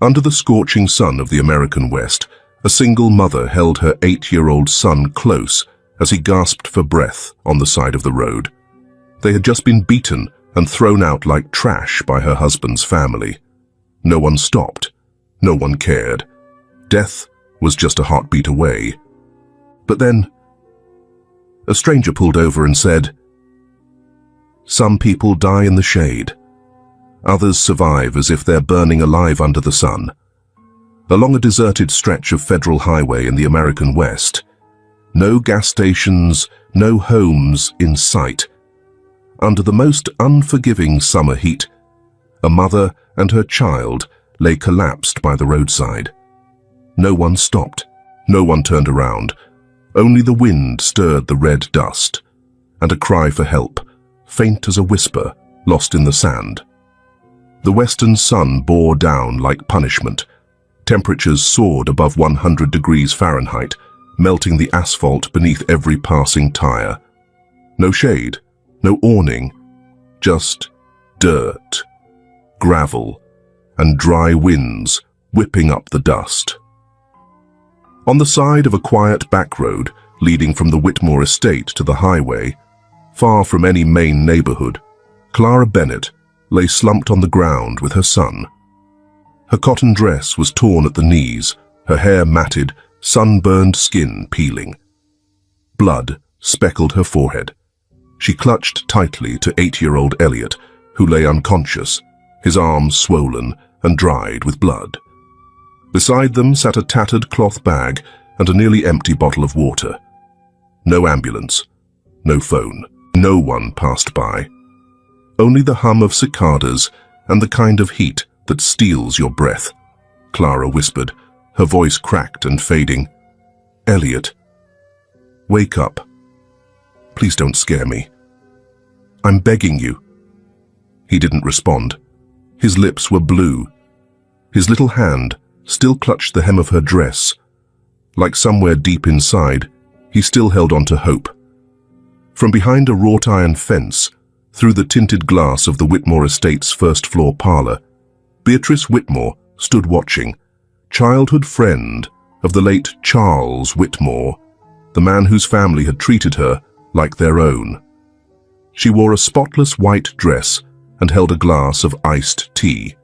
Under the scorching sun of the American West, a single mother held her 8-year-old son close as he gasped for breath on the side of the road. They had just been beaten and thrown out like trash by her husband's family. No one stopped. No one cared. Death was just a heartbeat away. But then, a stranger pulled over and said, "Some people die in the shade. Others survive as if they're burning alive under the sun." Along a deserted stretch of federal highway in the American West, no gas stations, no homes in sight. Under the most unforgiving summer heat, a mother and her child lay collapsed by the roadside. No one stopped. No one turned around. Only the wind stirred the red dust, and a cry for help, faint as a whisper, lost in the sand. The western sun bore down like punishment. Temperatures soared above 100 degrees Fahrenheit, melting the asphalt beneath every passing tire. No shade, no awning, just dirt, gravel, and dry winds whipping up the dust. On the side of a quiet back road leading from the Whitmore estate to the highway, far from any main neighborhood, Clara Bennett lay slumped on the ground with her son. Her cotton dress was torn at the knees, her hair matted, sunburned skin peeling. Blood speckled her forehead. She clutched tightly to 8-year-old Elliot, who lay unconscious, his arms swollen and dried with blood. Beside them sat a tattered cloth bag and a nearly empty bottle of water. No ambulance, no phone, no one passed by. Only the hum of cicadas and the kind of heat that steals your breath. Clara whispered, her voice cracked and fading. "Elliot, wake up. Please don't scare me. I'm begging you." He didn't respond. His lips were blue. His little hand still clutched the hem of her dress. Like somewhere deep inside, he still held on to hope. From behind a wrought iron fence, through the tinted glass of the Whitmore estate's first-floor parlor, Beatrice Whitmore stood watching, childhood friend of the late Charles Whitmore, the man whose family had treated her like their own. She wore a spotless white dress and held a glass of iced tea.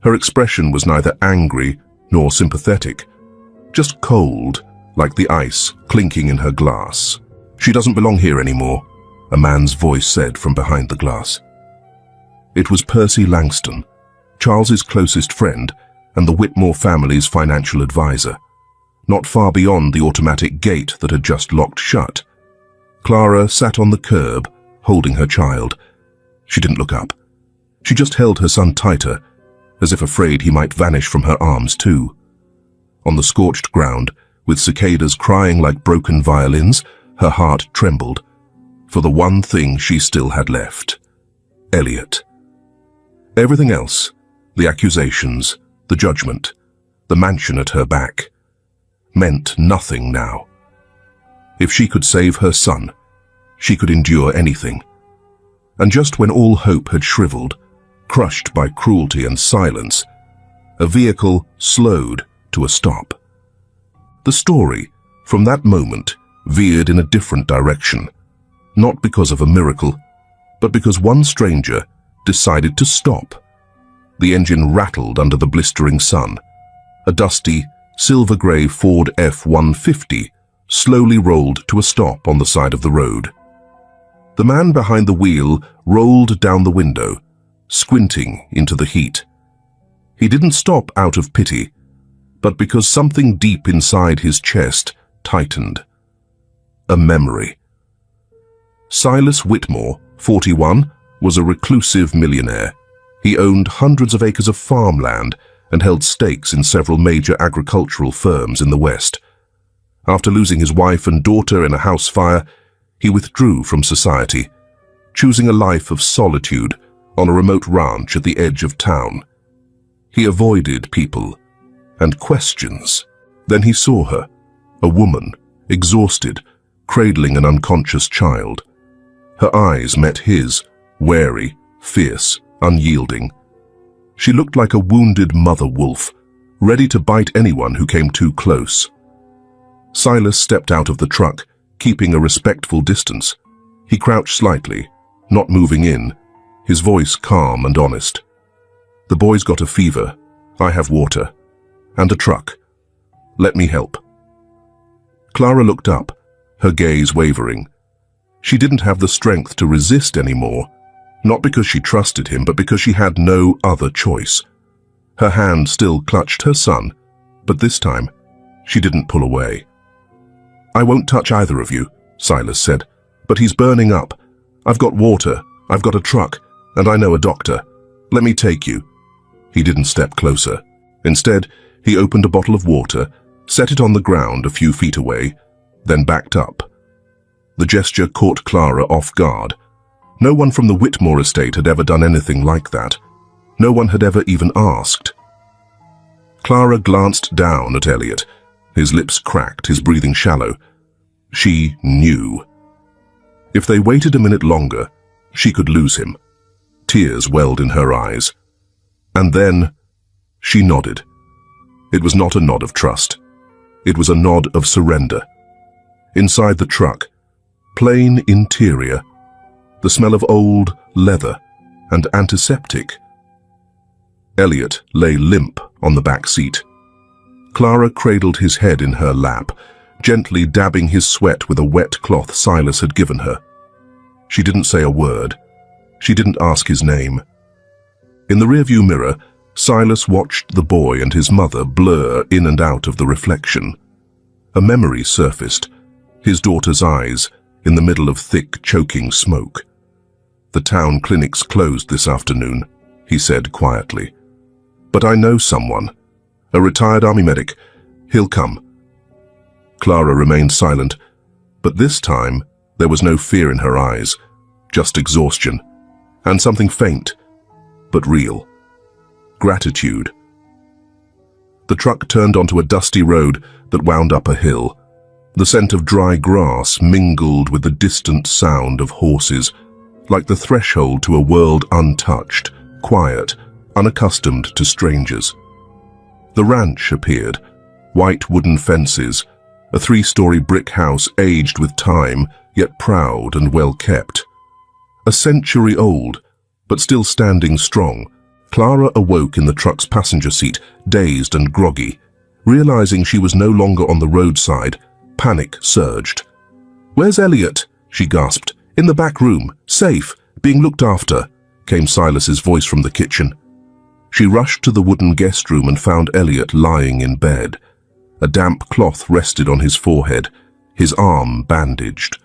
Her expression was neither angry nor sympathetic, just cold, like the ice clinking in her glass. "She doesn't belong here anymore," a man's voice said from behind the glass. It was Percy Langston, Charles's closest friend and the Whitmore family's financial advisor, not far beyond the automatic gate that had just locked shut. Clara sat on the curb, holding her child. She didn't look up. She just held her son tighter, as if afraid he might vanish from her arms too. On the scorched ground, with cicadas crying like broken violins, her heart trembled for the one thing she still had left: Elliot. Everything else, the accusations, the judgment, the mansion at her back, meant nothing now. If she could save her son, she could endure anything. And just when all hope had shriveled, crushed by cruelty and silence, a vehicle slowed to a stop. The story, from that moment, veered in a different direction, not because of a miracle, but because one stranger decided to stop. The engine rattled under the blistering sun. A dusty, silver-grey Ford F-150 slowly rolled to a stop on the side of the road. The man behind the wheel rolled down the window, squinting into the heat. He didn't stop out of pity, but because something deep inside his chest tightened. A memory. Silas Whitmore, 41, was a reclusive millionaire. He owned hundreds of acres of farmland and held stakes in several major agricultural firms in the West. After losing his wife and daughter in a house fire, he withdrew from society, choosing a life of solitude on a remote ranch at the edge of town. He avoided people and questions. Then he saw her, a woman, exhausted, cradling an unconscious child. Her eyes met his, wary, fierce, unyielding. She looked like a wounded mother wolf, ready to bite anyone who came too close. Silas stepped out of the truck, keeping a respectful distance. He crouched slightly, not moving in, his voice calm and honest. "The boy's got a fever. I have water. And a truck. Let me help." Clara looked up, her gaze wavering. She didn't have the strength to resist anymore, not because she trusted him, but because she had no other choice. Her hand still clutched her son, but this time, she didn't pull away. "I won't touch either of you," Silas said, "but he's burning up. I've got water, I've got a truck, and I know a doctor. Let me take you." He didn't step closer. Instead, he opened a bottle of water, set it on the ground a few feet away, then backed up. The gesture caught Clara off guard. No one from the Whitmore estate had ever done anything like that. No one had ever even asked. Clara glanced down at Elliot, his lips cracked, his breathing shallow. She knew. If they waited a minute longer, she could lose him. Tears welled in her eyes. And then, she nodded. It was not a nod of trust. It was a nod of surrender. Inside the truck, plain interior, the smell of old leather and antiseptic. Elliot lay limp on the back seat. Clara cradled his head in her lap, gently dabbing his sweat with a wet cloth Silas had given her. She didn't say a word. She didn't ask his name. In the rearview mirror, Silas watched the boy and his mother blur in and out of the reflection. A memory surfaced, his daughter's eyes in the middle of thick, choking smoke. "The town clinic's closed this afternoon," he said quietly. "But I know someone, a retired army medic. He'll come." Clara remained silent, but this time there was no fear in her eyes, just exhaustion, and something faint, but real. Gratitude. The truck turned onto a dusty road that wound up a hill. The scent of dry grass mingled with the distant sound of horses, like the threshold to a world untouched, quiet, unaccustomed to strangers. The ranch appeared, white wooden fences, a 3-story brick house aged with time, yet proud and well kept. A century old, but still standing strong. Clara awoke in the truck's passenger seat, dazed and groggy. Realizing she was no longer on the roadside, panic surged. "Where's Elliot?" she gasped. "In the back room, safe, being looked after," came Silas's voice from the kitchen. She rushed to the wooden guest room and found Elliot lying in bed. A damp cloth rested on his forehead, his arm bandaged.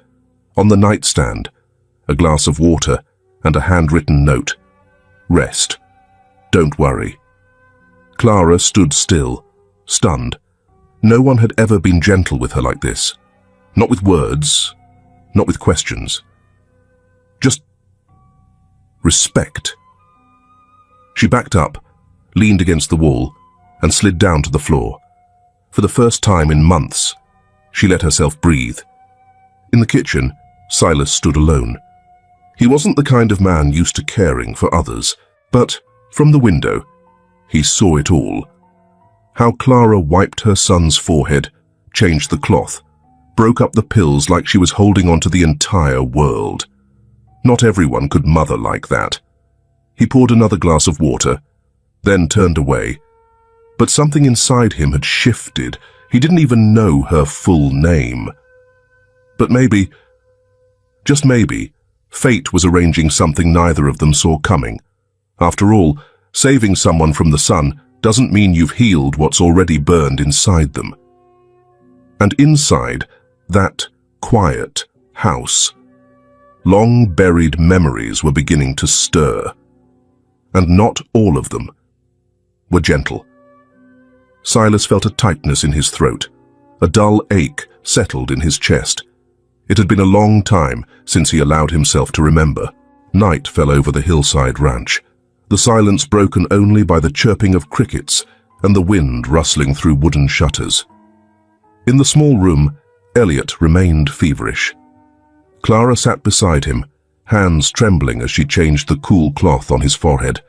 On the nightstand, a glass of water and a handwritten note. "Rest. Don't worry." Clara stood still, stunned. No one had ever been gentle with her like this. Not with words, not with questions. Just respect. She backed up, leaned against the wall, and slid down to the floor. For the first time in months, she let herself breathe. In the kitchen, Silas stood alone. He wasn't the kind of man used to caring for others, but from the window, he saw it all. How Clara wiped her son's forehead, changed the cloth, broke up the pills like she was holding on to the entire world. Not everyone could mother like that. He poured another glass of water, then turned away. But something inside him had shifted. He didn't even know her full name. But maybe, just maybe, fate was arranging something neither of them saw coming. After all, saving someone from the sun doesn't mean you've healed what's already burned inside them. And inside that quiet house, long-buried memories were beginning to stir. And not all of them were gentle. Silas felt a tightness in his throat. A dull ache settled in his chest. It had been a long time since he allowed himself to remember. Night fell over the hillside ranch, the silence broken only by the chirping of crickets and the wind rustling through wooden shutters. In the small room, Elliot remained feverish. Clara sat beside him, hands trembling as she changed the cool cloth on his forehead,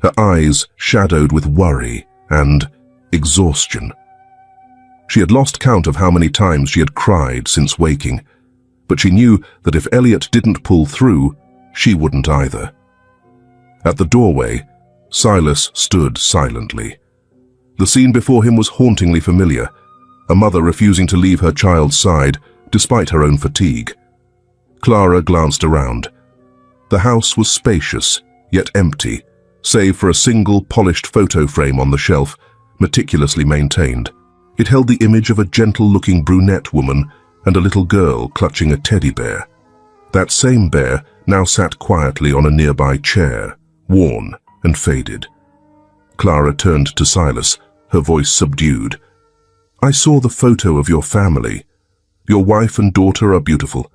her eyes shadowed with worry and exhaustion. exhaustion. She had lost count of how many times she had cried since waking, but she knew that if Elliot didn't pull through, she wouldn't either. At the doorway, Silas stood silently. The scene before him was hauntingly familiar, a mother refusing to leave her child's side despite her own fatigue. Clara glanced around. The house was spacious, yet empty, save for a single polished photo frame on the shelf, meticulously maintained. It held the image of a gentle-looking brunette woman and a little girl clutching a teddy bear. That same bear now sat quietly on a nearby chair, worn and faded. Clara turned to Silas, her voice subdued. "I saw the photo of your family. Your wife and daughter are beautiful.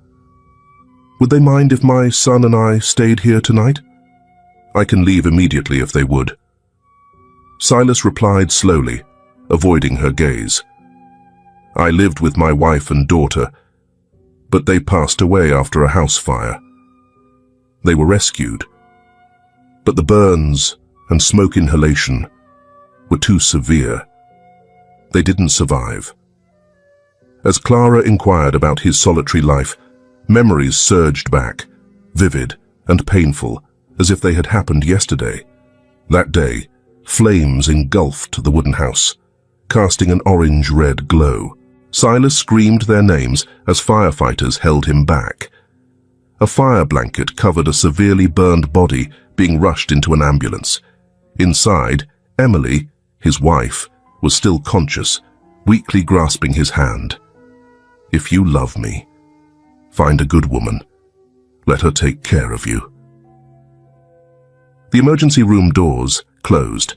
Would they mind if my son and I stayed here tonight? I can leave immediately if they would." Silas replied slowly, avoiding her gaze. "I lived with my wife and daughter, but they passed away after a house fire. They were rescued, but the burns and smoke inhalation were too severe. They didn't survive." As Clara inquired about his solitary life, memories surged back, vivid and painful, as if they had happened yesterday. That day, flames engulfed the wooden house, casting an orange-red glow. Silas screamed their names as firefighters held him back. A fire blanket covered a severely burned body being rushed into an ambulance. Inside, Emily, his wife, was still conscious, weakly grasping his hand. "If you love me, find a good woman. Let her take care of you." The emergency room doors closed.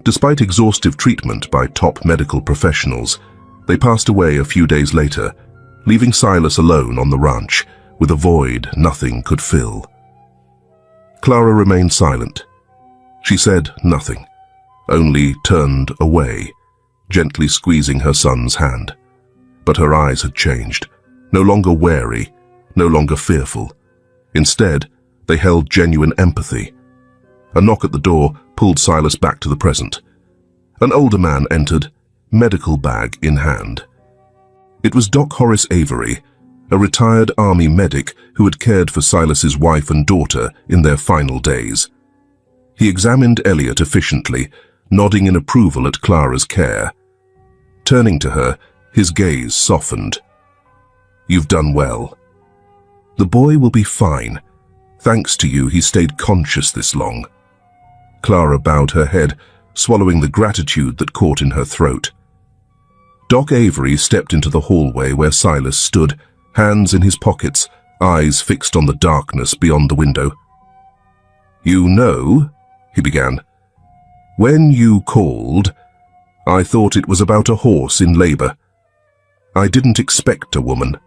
Despite exhaustive treatment by top medical professionals, they passed away a few days later, leaving Silas alone on the ranch, with a void nothing could fill. Clara remained silent. She said nothing, only turned away, gently squeezing her son's hand. But her eyes had changed, no longer wary, no longer fearful. Instead, they held genuine empathy. A knock at the door pulled Silas back to the present. An older man entered, medical bag in hand. It was Doc Horace Avery, a retired army medic who had cared for Silas's wife and daughter in their final days. He examined Elliot efficiently, nodding in approval at Clara's care. Turning to her, his gaze softened. "You've done well. The boy will be fine. Thanks to you, he stayed conscious this long." Clara bowed her head, swallowing the gratitude that caught in her throat. Doc Avery stepped into the hallway where Silas stood, hands in his pockets, eyes fixed on the darkness beyond the window. "You know," he began, "when you called, I thought it was about a horse in labor. I didn't expect a woman.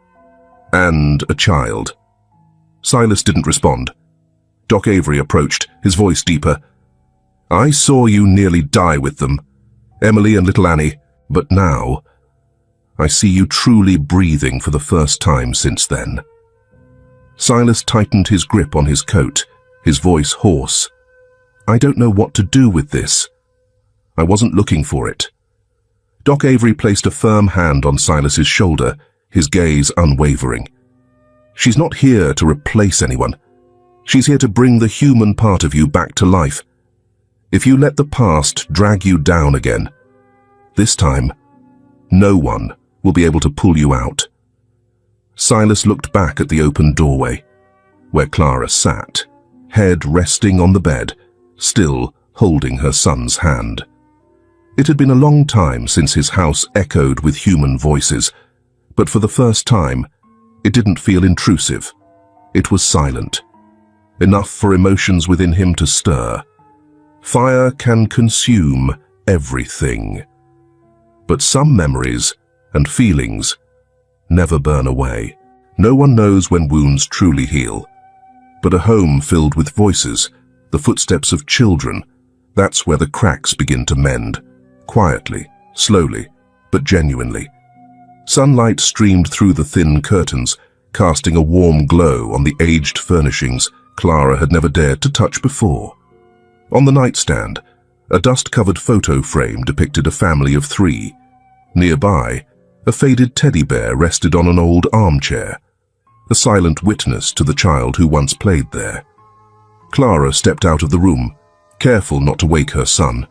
And a child." Silas didn't respond. Doc Avery approached, his voice deeper. "I saw you nearly die with them, Emily and little Annie, but now I see you truly breathing for the first time since then." Silas tightened his grip on his coat, his voice hoarse. "I don't know what to do with this. I wasn't looking for it." Doc Avery placed a firm hand on Silas's shoulder, his gaze unwavering. "She's not here to replace anyone. She's here to bring the human part of you back to life. If you let the past drag you down again, this time, no one will be able to pull you out." Silas looked back at the open doorway, where Clara sat, head resting on the bed, still holding her son's hand. It had been a long time since his house echoed with human voices, but for the first time, it didn't feel intrusive. It was silent, enough for emotions within him to stir. Fire can consume everything, but some memories and feelings never burn away. No one knows when wounds truly heal, but a home filled with voices, the footsteps of children, that's where the cracks begin to mend, quietly, slowly, but genuinely. Sunlight streamed through the thin curtains, casting a warm glow on the aged furnishings Clara had never dared to touch before. On the nightstand, A dust-covered photo frame depicted a family of 3. Nearby, a faded teddy bear rested on an old armchair, a silent witness to the child who once played there. Clara stepped out of the room, careful not to wake her son.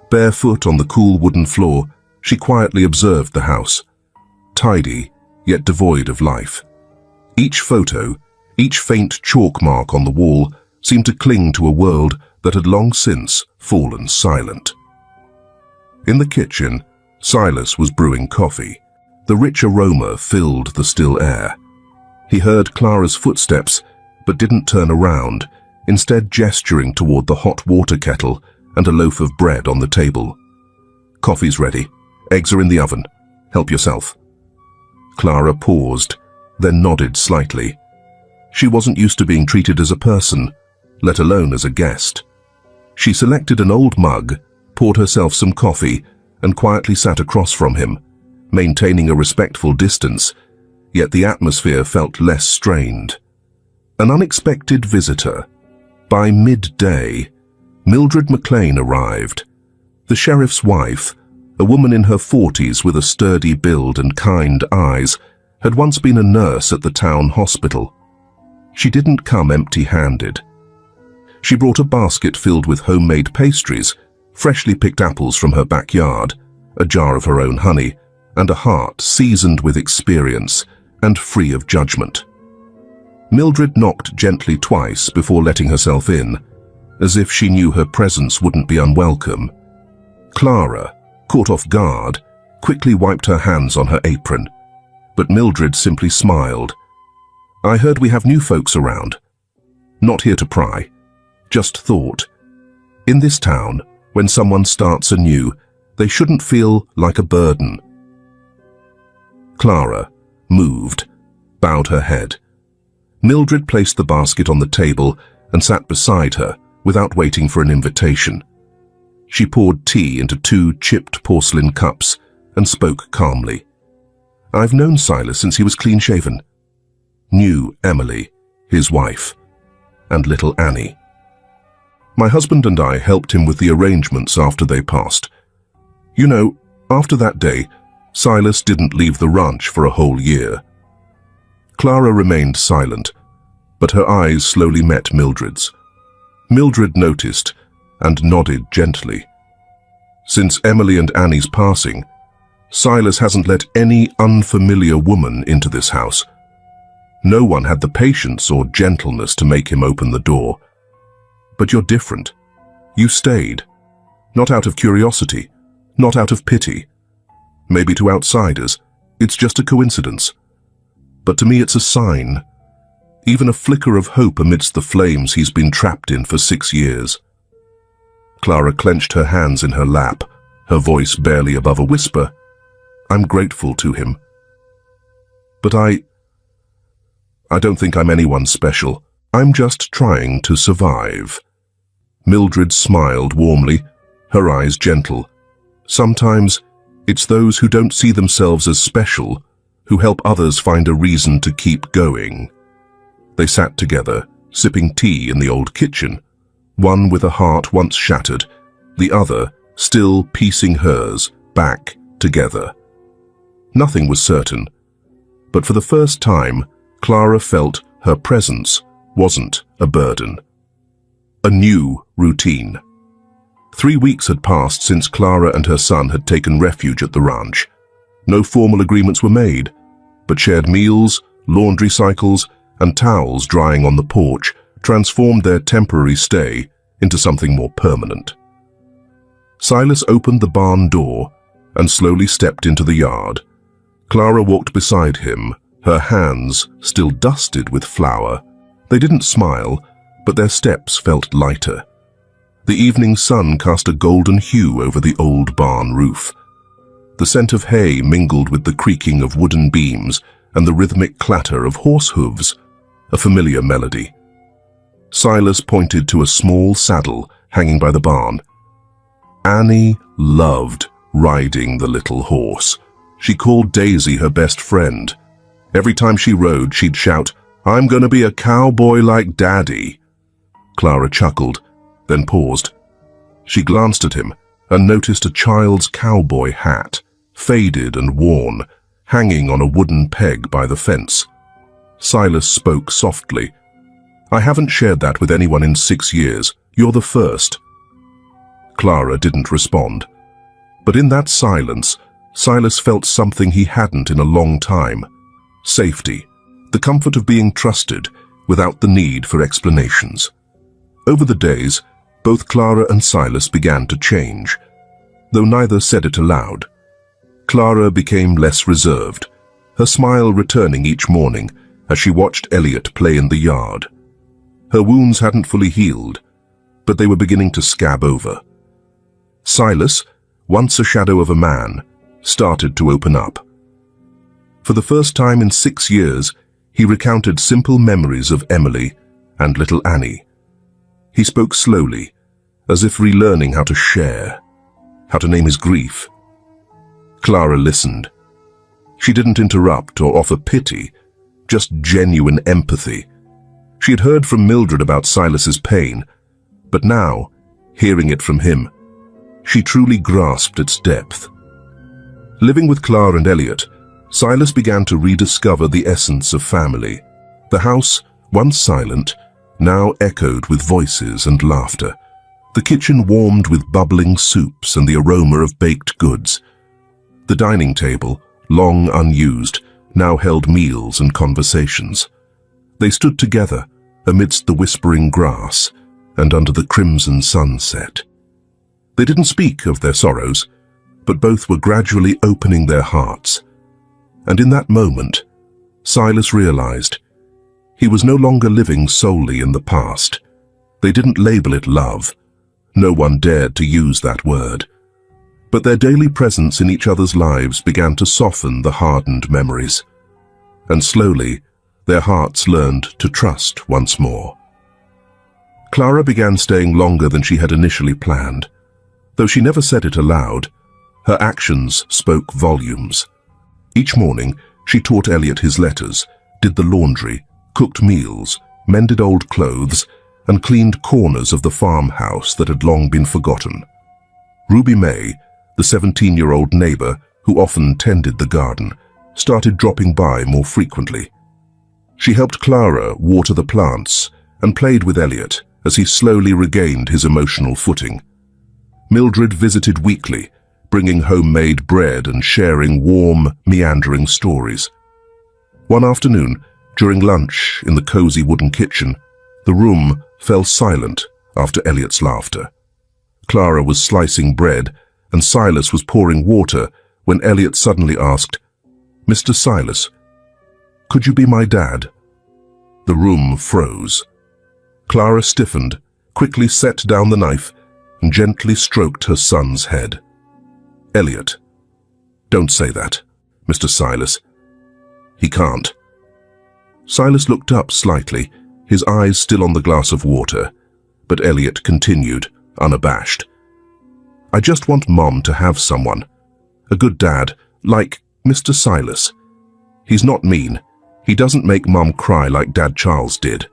Barefoot on the cool wooden floor, she quietly observed the house, tidy yet devoid of life. Each photo, each faint chalk mark on the wall, seemed to cling to a world that had long since fallen silent. In the kitchen, Silas was brewing coffee. The rich aroma filled the still air. He heard Clara's footsteps, but didn't turn around, instead gesturing toward the hot water kettle and a loaf of bread on the table. "Coffee's ready. Eggs are in the oven. Help yourself." Clara paused, then nodded slightly. She wasn't used to being treated as a person, let alone as a guest. She selected an old mug, poured herself some coffee, and quietly sat across from him, maintaining a respectful distance, yet the atmosphere felt less strained. An unexpected visitor. By midday, Mildred McLean arrived. The sheriff's wife, a woman in her 40s with a sturdy build and kind eyes, had once been a nurse at the town hospital. She didn't come empty-handed. She brought a basket filled with homemade pastries, freshly picked apples from her backyard, a jar of her own honey, and a heart seasoned with experience and free of judgment. Mildred knocked gently twice before letting herself in, as if she knew her presence wouldn't be unwelcome. Clara, caught off guard, quickly wiped her hands on her apron, but Mildred simply smiled. "I heard we have new folks around. Not here to pry. Just thought. In this town, when someone starts anew, they shouldn't feel like a burden." Clara, moved, bowed her head. Mildred placed the basket on the table and sat beside her without waiting for an invitation. She poured tea into 2 chipped porcelain cups and spoke calmly. "I've known Silas since he was clean-shaven. Knew Emily, his wife, and little Annie. My husband and I helped him with the arrangements after they passed. You know, after that day, Silas didn't leave the ranch for a whole year." Clara remained silent, but her eyes slowly met Mildred's. Mildred noticed and nodded gently. Since Emily and Annie's passing, Silas hasn't let any unfamiliar woman into this house. No one had the patience or gentleness to make him open the door. But you're different. You stayed. Not out of curiosity, not out of pity. Maybe to outsiders, it's just a coincidence. But to me it's a sign. Even a flicker of hope amidst the flames he's been trapped in for 6 years. Clara clenched her hands in her lap, her voice barely above a whisper. "I'm grateful to him. But I don't think I'm anyone special. I'm just trying to survive." Mildred smiled warmly, her eyes gentle. Sometimes it's those who don't see themselves as special who help others find a reason to keep going. They sat together, sipping tea in the old kitchen, one with a heart once shattered, the other still piecing hers back together. Nothing was certain, but for the first time, Clara felt her presence wasn't a burden. A new routine. 3 weeks had passed since Clara and her son had taken refuge at the ranch. No formal agreements were made, but shared meals, laundry cycles, and towels drying on the porch transformed their temporary stay into something more permanent. Silas opened the barn door and slowly stepped into the yard. Clara walked beside him, her hands still dusted with flour. They didn't smile, but their steps felt lighter. The evening sun cast a golden hue over the old barn roof. The scent of hay mingled with the creaking of wooden beams and the rhythmic clatter of horse hooves, a familiar melody. Silas pointed to a small saddle hanging by the barn. Annie loved riding the little horse. She called Daisy her best friend. Every time she rode, she'd shout, "I'm gonna be a cowboy like Daddy." Clara chuckled, then paused. She glanced at him and noticed a child's cowboy hat, faded and worn, hanging on a wooden peg by the fence. Silas spoke softly. "I haven't shared that with anyone in 6 years. You're the first." Clara didn't respond. But in that silence, Silas felt something he hadn't in a long time. Safety. The comfort of being trusted without the need for explanations. Over the days, both Clara and Silas began to change, though neither said it aloud. Clara became less reserved, her smile returning each morning as she watched Elliot play in the yard. Her wounds hadn't fully healed, but they were beginning to scab over. Silas, once a shadow of a man, started to open up. For the first time in 6 years, he recounted simple memories of Emily and little Annie. He spoke slowly, as if relearning how to share, how to name his grief. Clara listened. She didn't interrupt or offer pity, just genuine empathy. She had heard from Mildred about Silas's pain, but now, hearing it from him, she truly grasped its depth. Living with Clara and Elliot, Silas began to rediscover the essence of family. The house, once silent, now echoed with voices and laughter. The kitchen warmed with bubbling soups and the aroma of baked goods. The dining table, long unused, now held meals and conversations. They stood together amidst the whispering grass and under the crimson sunset. They didn't speak of their sorrows, but both were gradually opening their hearts. And in that moment, Silas realized he was no longer living solely in the past. They didn't label it love. No one dared to use that word. But their daily presence in each other's lives began to soften the hardened memories. And slowly, their hearts learned to trust once more. Clara began staying longer than she had initially planned. Though she never said it aloud, her actions spoke volumes. Each morning, she taught Elliot his letters, did the laundry, cooked meals, mended old clothes, and cleaned corners of the farmhouse that had long been forgotten. Ruby May, the 17-year-old neighbor who often tended the garden, started dropping by more frequently. She helped Clara water the plants and played with Elliot as he slowly regained his emotional footing. Mildred visited weekly, bringing homemade bread and sharing warm, meandering stories. One afternoon, during lunch in the cozy wooden kitchen, the room fell silent after Elliot's laughter. Clara was slicing bread and Silas was pouring water when Elliot suddenly asked, "Mr. Silas, could you be my dad?" The room froze. Clara stiffened, quickly set down the knife, and gently stroked her son's head. "Elliot, don't say that, Mr. Silas. He can't." Silas looked up slightly, his eyes still on the glass of water, but Elliot continued, unabashed. "I just want Mom to have someone. A good dad, like Mr. Silas. He's not mean. He doesn't make Mom cry like Dad Charles did."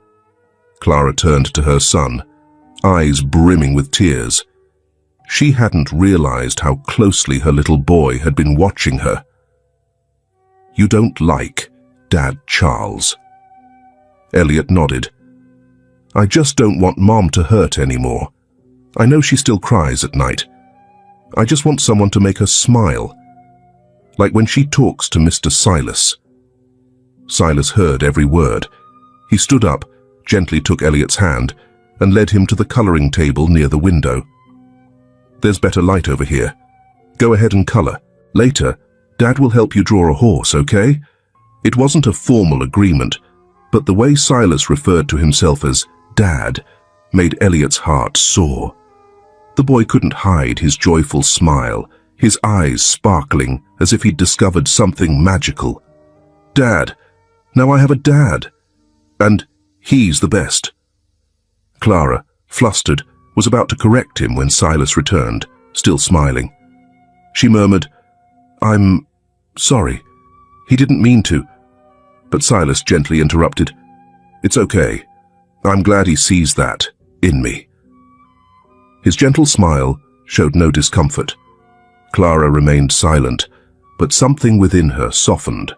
Clara turned to her son, eyes brimming with tears. She hadn't realized how closely her little boy had been watching her. "You don't like Dad Charles?" Elliot nodded. "I just don't want Mom to hurt anymore. I know she still cries at night. I just want someone to make her smile, like when she talks to Mr. Silas." Silas heard every word. He stood up, gently took Elliot's hand, and led him to the coloring table near the window. "There's better light over here. Go ahead and color. Later, Dad will help you draw a horse, okay?" It wasn't a formal agreement, but the way Silas referred to himself as Dad made Elliot's heart soar. The boy couldn't hide his joyful smile, his eyes sparkling as if he'd discovered something magical. "Dad, now I have a dad. And he's the best." Clara, flustered, was about to correct him when Silas returned, still smiling. She murmured, "I'm sorry. He didn't mean to." But Silas gently interrupted, "It's okay. I'm glad he sees that in me." His gentle smile showed no discomfort. Clara remained silent, but something within her softened.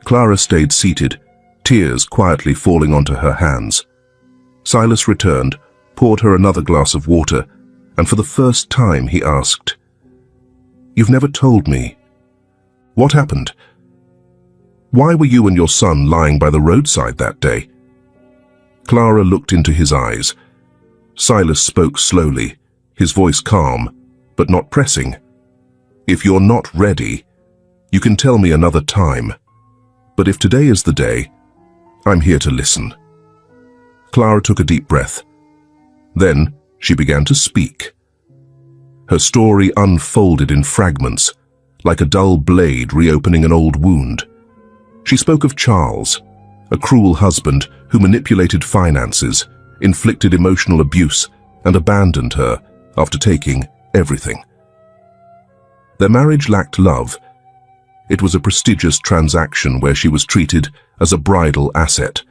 Clara stayed seated, tears quietly falling onto her hands. Silas returned, poured her another glass of water, and for the first time he asked, "You've never told me. What happened? Why were you and your son lying by the roadside that day?" Clara looked into his eyes. Silas spoke slowly, his voice calm, but not pressing. "If you're not ready, you can tell me another time. But if today is the day, I'm here to listen." Clara took a deep breath. Then she began to speak. Her story unfolded in fragments, like a dull blade reopening an old wound. She spoke of Charles, a cruel husband who manipulated finances, inflicted emotional abuse, and abandoned her after taking everything. Their marriage lacked love. It was a prestigious transaction where she was treated as a bridal asset,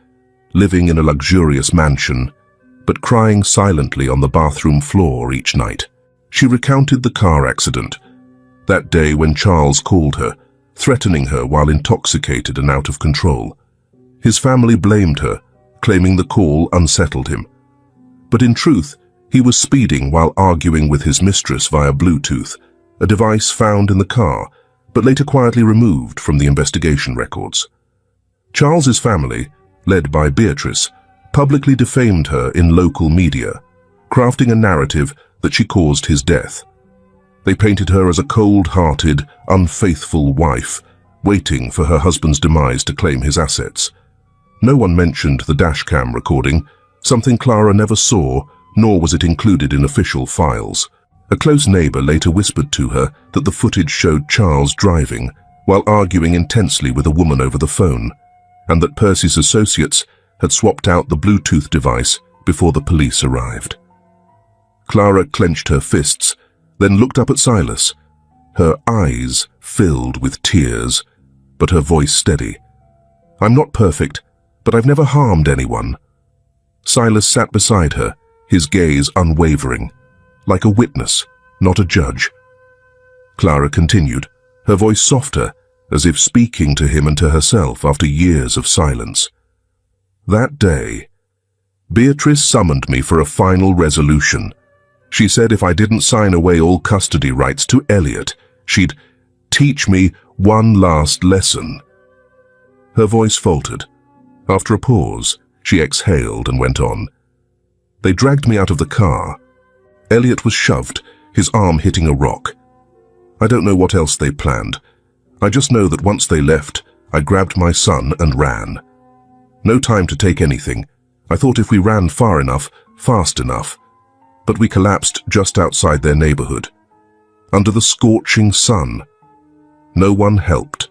living in a luxurious mansion, but crying silently on the bathroom floor each night. She recounted the car accident, that day when Charles called her, threatening her while intoxicated and out of control. His family blamed her, claiming the call unsettled him. But in truth, he was speeding while arguing with his mistress via Bluetooth, a device found in the car, but later quietly removed from the investigation records. Charles's family, led by Beatrice, publicly defamed her in local media, crafting a narrative that she caused his death. They painted her as a cold-hearted, unfaithful wife, waiting for her husband's demise to claim his assets. No one mentioned the dashcam recording, something Clara never saw, nor was it included in official files. A close neighbor later whispered to her that the footage showed Charles driving, while arguing intensely with a woman over the phone, and that Percy's associates had swapped out the Bluetooth device before the police arrived. Clara clenched her fists, then looked up at Silas, her eyes filled with tears, but her voice steady. "I'm not perfect, but I've never harmed anyone." Silas sat beside her, his gaze unwavering, like a witness, not a judge. Clara continued, her voice softer, as if speaking to him and to herself after years of silence. "That day, Beatrice summoned me for a final resolution. She said if I didn't sign away all custody rights to Elliot, she'd teach me one last lesson." Her voice faltered. After a pause, she exhaled and went on. "They dragged me out of the car. Elliot was shoved, his arm hitting a rock. I don't know what else they planned. I just know that once they left, I grabbed my son and ran. No time to take anything. I thought if we ran far enough, fast enough. But we collapsed just outside their neighborhood, under the scorching sun. No one helped.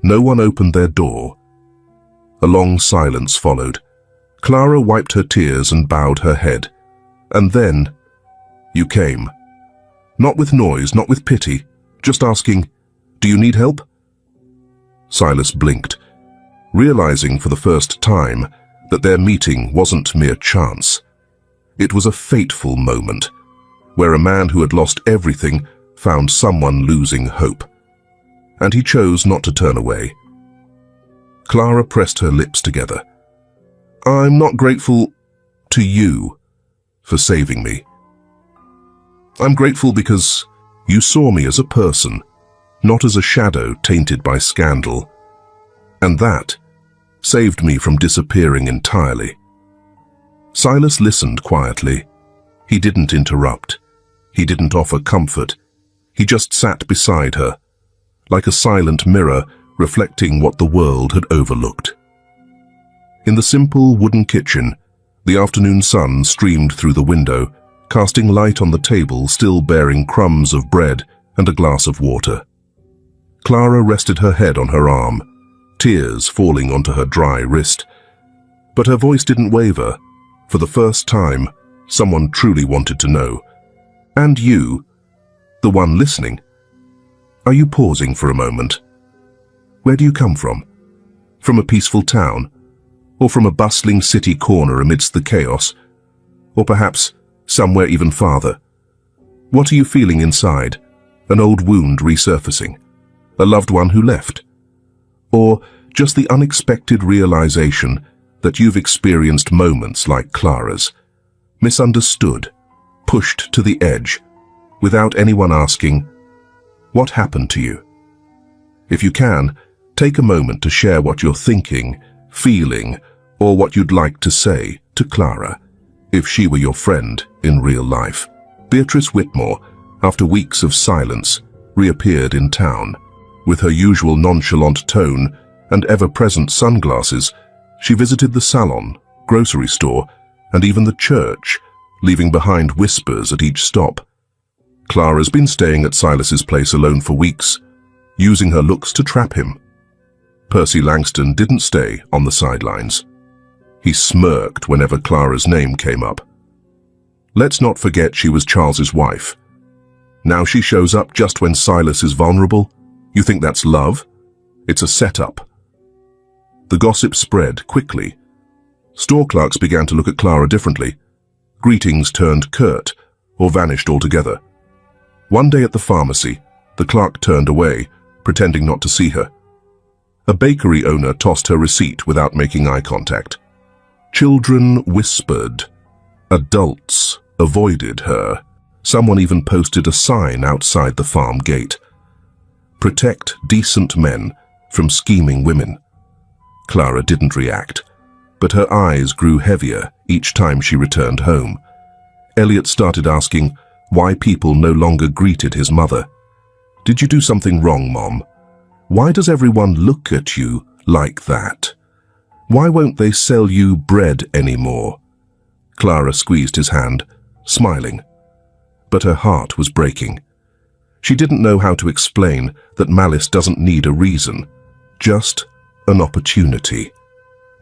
No one opened their door." A long silence followed. Clara wiped her tears and bowed her head. "And then, you came. Not with noise, not with pity, just asking, 'Do you need help?'" Silas blinked, realizing for the first time that their meeting wasn't mere chance. It was a fateful moment, where a man who had lost everything found someone losing hope. And he chose not to turn away. Clara pressed her lips together. "I'm not grateful to you for saving me. I'm grateful because you saw me as a person, not as a shadow tainted by scandal. And that saved me from disappearing entirely." Silas listened quietly. He didn't interrupt. He didn't offer comfort. He just sat beside her, like a silent mirror reflecting what the world had overlooked. In the simple wooden kitchen, the afternoon sun streamed through the window, casting light on the table still bearing crumbs of bread and a glass of water. Clara rested her head on her arm, tears falling onto her dry wrist. But her voice didn't waver. For the first time, someone truly wanted to know. "And you, the one listening, are you pausing for a moment? Where do you come from? From a peaceful town? Or from a bustling city corner amidst the chaos? Or perhaps somewhere even farther. What are you feeling inside? An old wound resurfacing? A loved one who left? Or just the unexpected realization that you've experienced moments like Clara's, misunderstood, pushed to the edge, without anyone asking, what happened to you? If you can, take a moment to share what you're thinking, feeling, or what you'd like to say to Clara, if she were your friend in real life. Beatrice Whitmore, after weeks of silence, reappeared in town. With her usual nonchalant tone and ever-present sunglasses, she visited the salon, grocery store, and even the church, leaving behind whispers at each stop. Clara's been staying at Silas's place alone for weeks, using her looks to trap him. Percy Langston didn't stay on the sidelines. He smirked whenever Clara's name came up. Let's not forget she was Charles's wife. Now she shows up just when Silas is vulnerable. You think that's love? It's a setup. The gossip spread quickly. Store clerks began to look at Clara differently. Greetings turned curt or vanished altogether. One day at the pharmacy, the clerk turned away, pretending not to see her. A bakery owner tossed her receipt without making eye contact. Children whispered. Adults avoided her. Someone even posted a sign outside the farm gate. Protect decent men from scheming women. Clara didn't react, but her eyes grew heavier each time she returned home. Elliot started asking why people no longer greeted his mother. Did you do something wrong, Mom? Why does everyone look at you like that? Why won't they sell you bread anymore? Clara squeezed his hand, smiling, but her heart was breaking. She didn't know how to explain that malice doesn't need a reason, just an opportunity.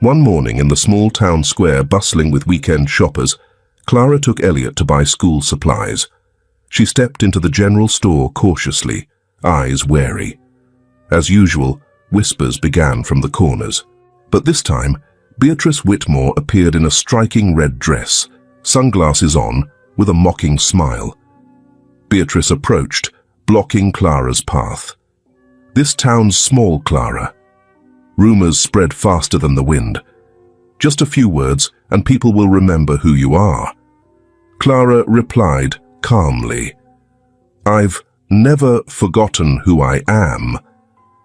One morning in the small town square bustling with weekend shoppers, Clara took Elliot to buy school supplies. She stepped into the general store cautiously, eyes wary. As usual, whispers began from the corners. But this time, Beatrice Whitmore appeared in a striking red dress, sunglasses on, with a mocking smile. Beatrice approached, blocking Clara's path. This town's small, Clara. Rumors spread faster than the wind. Just a few words, and people will remember who you are. Clara replied calmly, I've never forgotten who I am,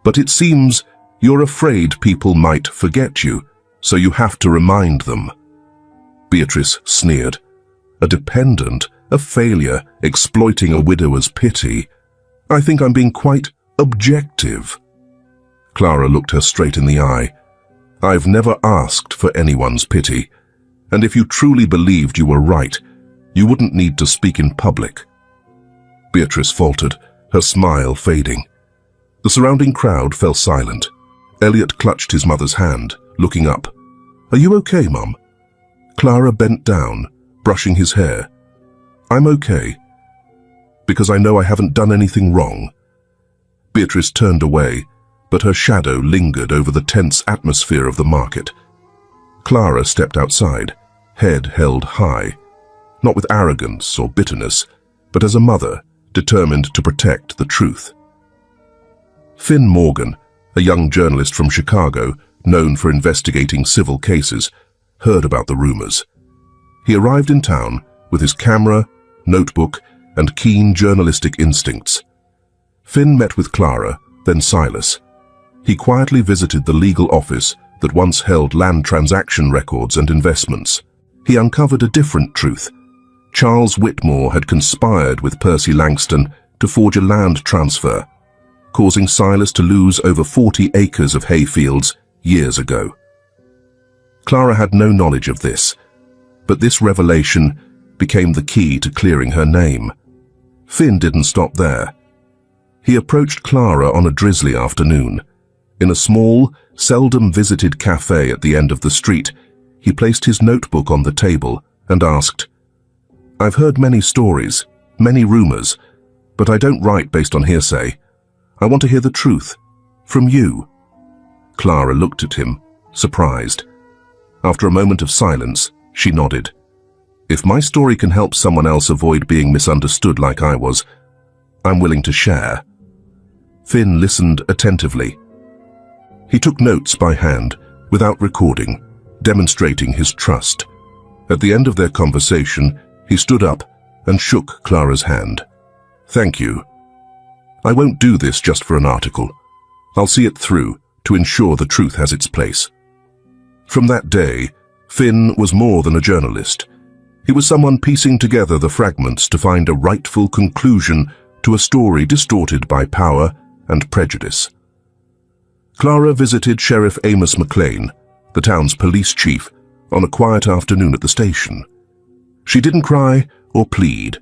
but it seems you're afraid people might forget you, so you have to remind them. Beatrice sneered. A dependent, a failure, exploiting a widower's pity. I think I'm being quite objective. Clara looked her straight in the eye. I've never asked for anyone's pity, and if you truly believed you were right, you wouldn't need to speak in public. Beatrice faltered, her smile fading. The surrounding crowd fell silent. Elliot clutched his mother's hand, looking up. Are you okay, Mum? Clara bent down, brushing his hair. I'm okay, because I know I haven't done anything wrong. Beatrice turned away, but her shadow lingered over the tense atmosphere of the market. Clara stepped outside, head held high, not with arrogance or bitterness, but as a mother determined to protect the truth. Finn Morgan, a young journalist from Chicago, known for investigating civil cases, heard about the rumors. He arrived in town with his camera, notebook, and keen journalistic instincts. Finn met with Clara, then Silas. He quietly visited the legal office that once held land transaction records and investments. He uncovered a different truth. Charles Whitmore had conspired with Percy Langston to forge a land transfer, causing Silas to lose over 40 acres of hayfields years ago. Clara had no knowledge of this, but this revelation became the key to clearing her name. Finn didn't stop there. He approached Clara on a drizzly afternoon. In a small, seldom-visited cafe at the end of the street, he placed his notebook on the table and asked, I've heard many stories, many rumors, but I don't write based on hearsay. I want to hear the truth, from you. Clara looked at him, surprised. After a moment of silence, she nodded. If my story can help someone else avoid being misunderstood like I was, I'm willing to share." Finn listened attentively. He took notes by hand, without recording, demonstrating his trust. At the end of their conversation, he stood up and shook Clara's hand. "Thank you. I won't do this just for an article. I'll see it through to ensure the truth has its place." From that day, Finn was more than a journalist. He was someone piecing together the fragments to find a rightful conclusion to a story distorted by power and prejudice. Clara visited Sheriff Amos McLean, the town's police chief, on a quiet afternoon at the station. She didn't cry or plead.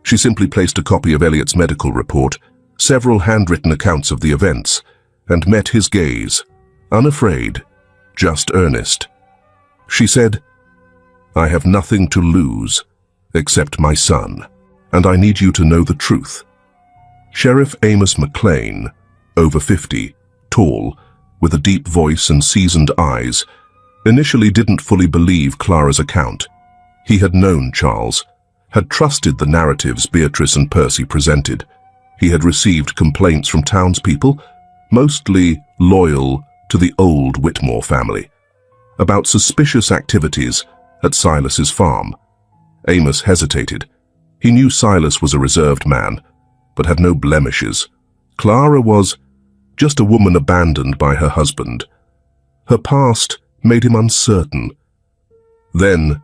She simply placed a copy of Elliot's medical report, several handwritten accounts of the events, and met his gaze, unafraid, just earnest. She said, "I have nothing to lose except my son, and I need you to know the truth." Sheriff Amos McLean, over 50, tall, with a deep voice and seasoned eyes, initially didn't fully believe Clara's account. He had known Charles, had trusted the narratives Beatrice and Percy presented. He had received complaints from townspeople, mostly loyal to the old Whitmore family, about suspicious activities at Silas's farm. Amos hesitated. He knew Silas was a reserved man, but had no blemishes. Clara was just a woman abandoned by her husband. Her past made him uncertain. Then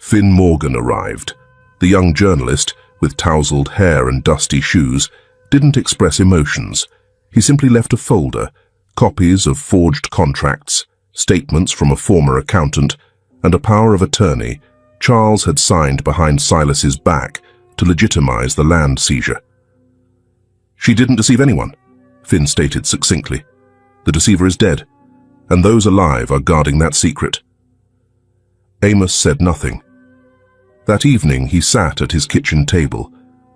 Finn Morgan arrived. The young journalist, with tousled hair and dusty shoes, didn't express emotions. He simply left a folder, copies of forged contracts, statements from a former accountant, and a power of attorney Charles had signed behind Silas's back to legitimize the land seizure. "She didn't deceive anyone," Finn stated succinctly. "The deceiver is dead, and those alive are guarding that secret." Amos said nothing. That evening he sat at his kitchen table,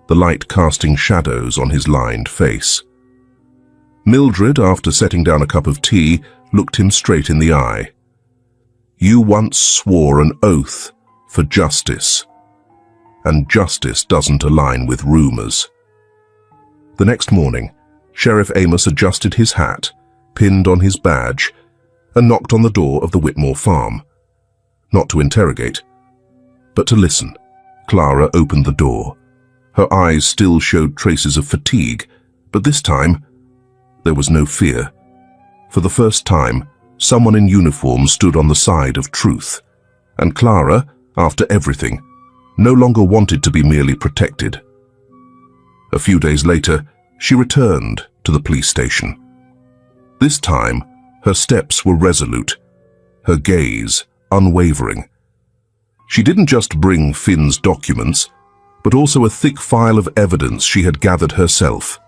the light casting shadows on his lined face. Mildred, after setting down a cup of tea, looked him straight in the eye. "You once swore an oath for justice, and justice doesn't align with rumors." The next morning, Sheriff Amos adjusted his hat, pinned on his badge, and knocked on the door of the Whitmore farm. Not to interrogate, but to listen. Clara opened the door. Her eyes still showed traces of fatigue, but this time, there was no fear. For the first time, someone in uniform stood on the side of truth, and Clara, after everything, no longer wanted to be merely protected. A few days later, she returned to the police station. This time, her steps were resolute, her gaze unwavering. She didn't just bring Finn's documents, but also a thick file of evidence she had gathered herself.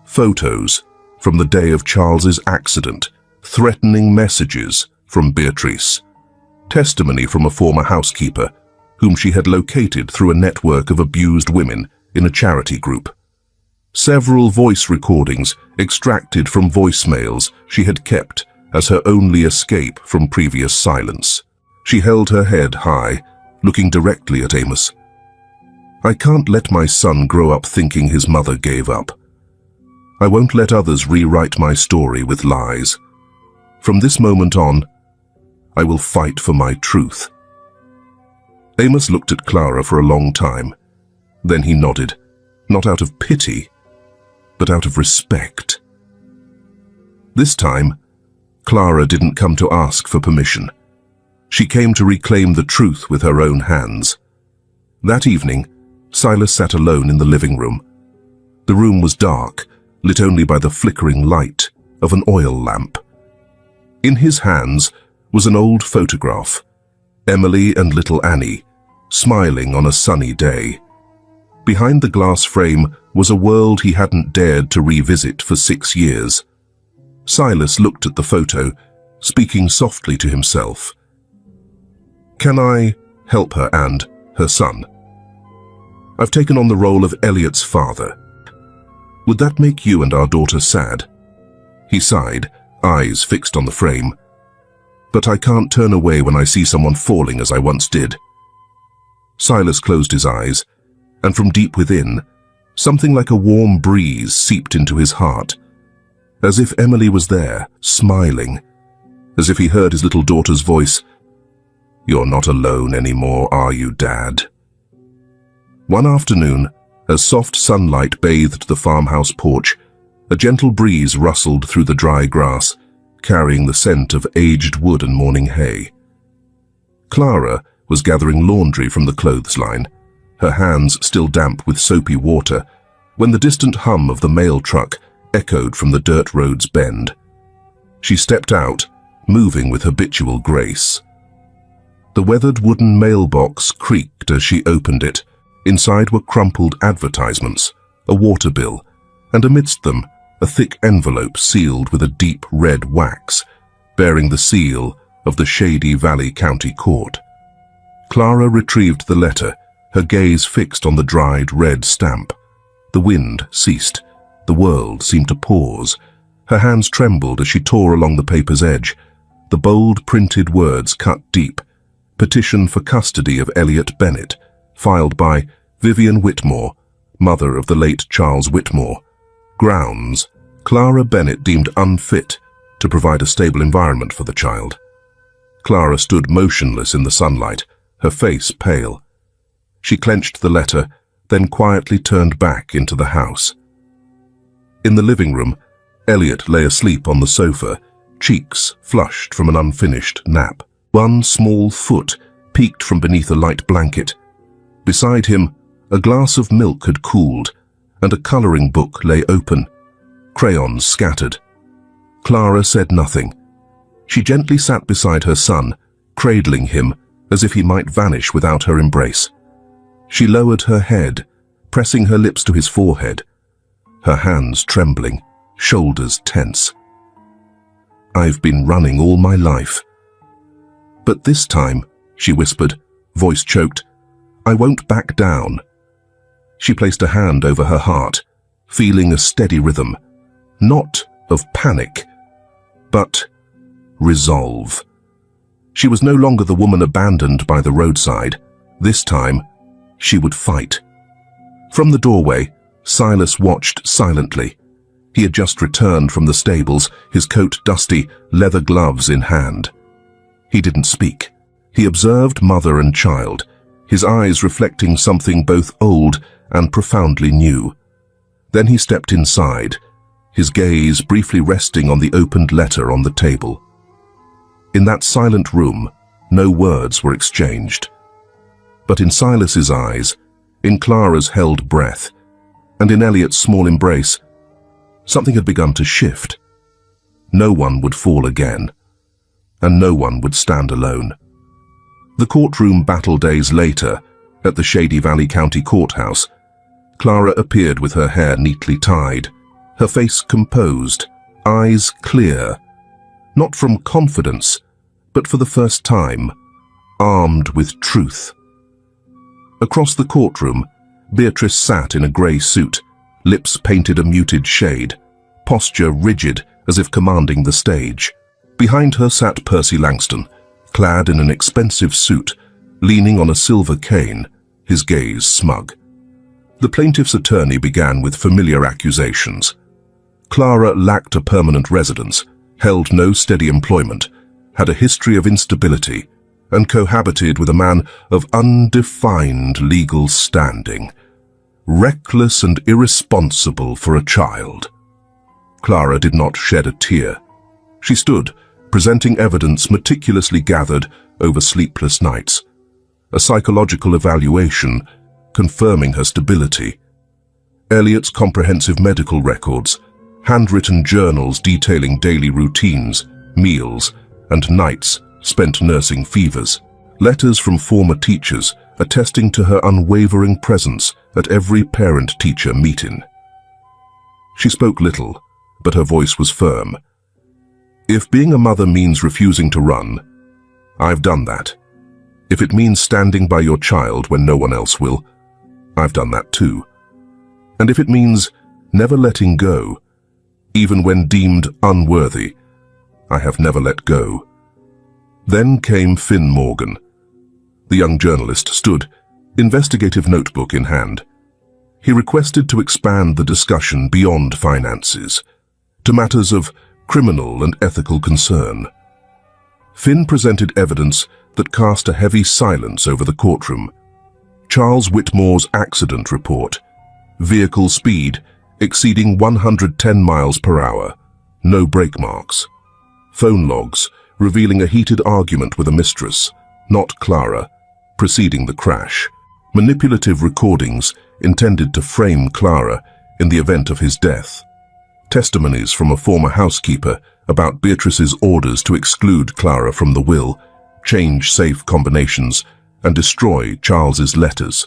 Photos from the day of Charles's accident, threatening messages from Beatrice, testimony from a former housekeeper whom she had located through a network of abused women in a charity group. Several voice recordings extracted from voicemails she had kept as her only escape from previous silence. She held her head high, looking directly at Amos. "I can't let my son grow up thinking his mother gave up. I won't let others rewrite my story with lies. From this moment on, I will fight for my truth." Amos looked at Clara for a long time. Then he nodded, not out of pity, but out of respect. This time, Clara didn't come to ask for permission. She came to reclaim the truth with her own hands. That evening, Silas sat alone in the living room. The room was dark, lit only by the flickering light of an oil lamp. In his hands was an old photograph, Emily and little Annie, smiling on a sunny day. Behind the glass frame was a world he hadn't dared to revisit for 6 years. Silas looked at the photo, speaking softly to himself. "Can I help her and her son? I've taken on the role of Elliot's father. Would that make you and our daughter sad?" He sighed, eyes fixed on the frame. "But I can't turn away when I see someone falling as I once did." Silas closed his eyes, and from deep within, something like a warm breeze seeped into his heart, as if Emily was there, smiling, as if he heard his little daughter's voice. "You're not alone anymore, are you, Dad?" One afternoon, as soft sunlight bathed the farmhouse porch, a gentle breeze rustled through the dry grass, carrying the scent of aged wood and morning hay. Clara was gathering laundry from the clothesline, her hands still damp with soapy water, when the distant hum of the mail truck echoed from the dirt road's bend. She stepped out, moving with habitual grace. The weathered wooden mailbox creaked as she opened it. Inside were crumpled advertisements, a water bill, and amidst them a thick envelope sealed with a deep red wax, bearing the seal of the Shady Valley County Court. Clara retrieved the letter, her gaze fixed on the dried red stamp. The wind ceased. The world seemed to pause. Her hands trembled as she tore along the paper's edge. The bold printed words cut deep. Petition for custody of Elliot Bennett, filed by Vivian Whitmore, mother of the late Charles Whitmore. Grounds: Clara Bennett deemed unfit to provide a stable environment for the child. Clara stood motionless in the sunlight, her face pale. She clenched the letter, then quietly turned back into the house. In the living room, Elliot lay asleep on the sofa, cheeks flushed from an unfinished nap. One small foot peeked from beneath a light blanket. Beside him, a glass of milk had cooled, and a coloring book lay open, crayons scattered. Clara said nothing. She gently sat beside her son, cradling him as if he might vanish without her embrace. She lowered her head, pressing her lips to his forehead, her hands trembling, shoulders tense. "I've been running all my life. But this time," she whispered, voice choked, "I won't back down." She placed a hand over her heart, feeling a steady rhythm, not of panic, but resolve. She was no longer the woman abandoned by the roadside. This time, she would fight. From the doorway, Silas watched silently. He had just returned from the stables, his coat dusty, leather gloves in hand. He didn't speak. He observed mother and child, his eyes reflecting something both old and profoundly new. Then he stepped inside, his gaze briefly resting on the opened letter on the table. In that silent room, no words were exchanged. But in Silas's eyes, in Clara's held breath, and in Elliot's small embrace, something had begun to shift. No one would fall again, and no one would stand alone. The courtroom battle days later, at the Shady Valley County Courthouse, Clara appeared with her hair neatly tied, her face composed, eyes clear, not from confidence, but for the first time, armed with truth. Across the courtroom, Beatrice sat in a grey suit, lips painted a muted shade, posture rigid as if commanding the stage. Behind her sat Percy Langston, clad in an expensive suit, leaning on a silver cane, his gaze smug. The plaintiff's attorney began with familiar accusations. Clara lacked a permanent residence, held no steady employment, had a history of instability, and cohabited with a man of undefined legal standing. Reckless and irresponsible for a child. Clara did not shed a tear. She stood, presenting evidence meticulously gathered over sleepless nights, a psychological evaluation confirming her stability. Elliot's comprehensive medical records, handwritten journals detailing daily routines, meals, and nights spent nursing fevers, letters from former teachers attesting to her unwavering presence at every parent-teacher meeting. She spoke little, but her voice was firm. "If being a mother means refusing to run, I've done that. If it means standing by your child when no one else will, I've done that too. And if it means never letting go, even when deemed unworthy, I have never let go." Then came Finn Morgan. The young journalist stood, investigative notebook in hand. He requested to expand the discussion beyond finances, to matters of criminal and ethical concern. Finn presented evidence that cast a heavy silence over the courtroom. Charles Whitmore's accident report, vehicle speed exceeding 110 miles per hour, no brake marks. Phone logs revealing a heated argument with a mistress, not Clara, preceding the crash. Manipulative recordings intended to frame Clara in the event of his death. Testimonies from a former housekeeper about Beatrice's orders to exclude Clara from the will, change safe combinations, and destroy Charles's letters.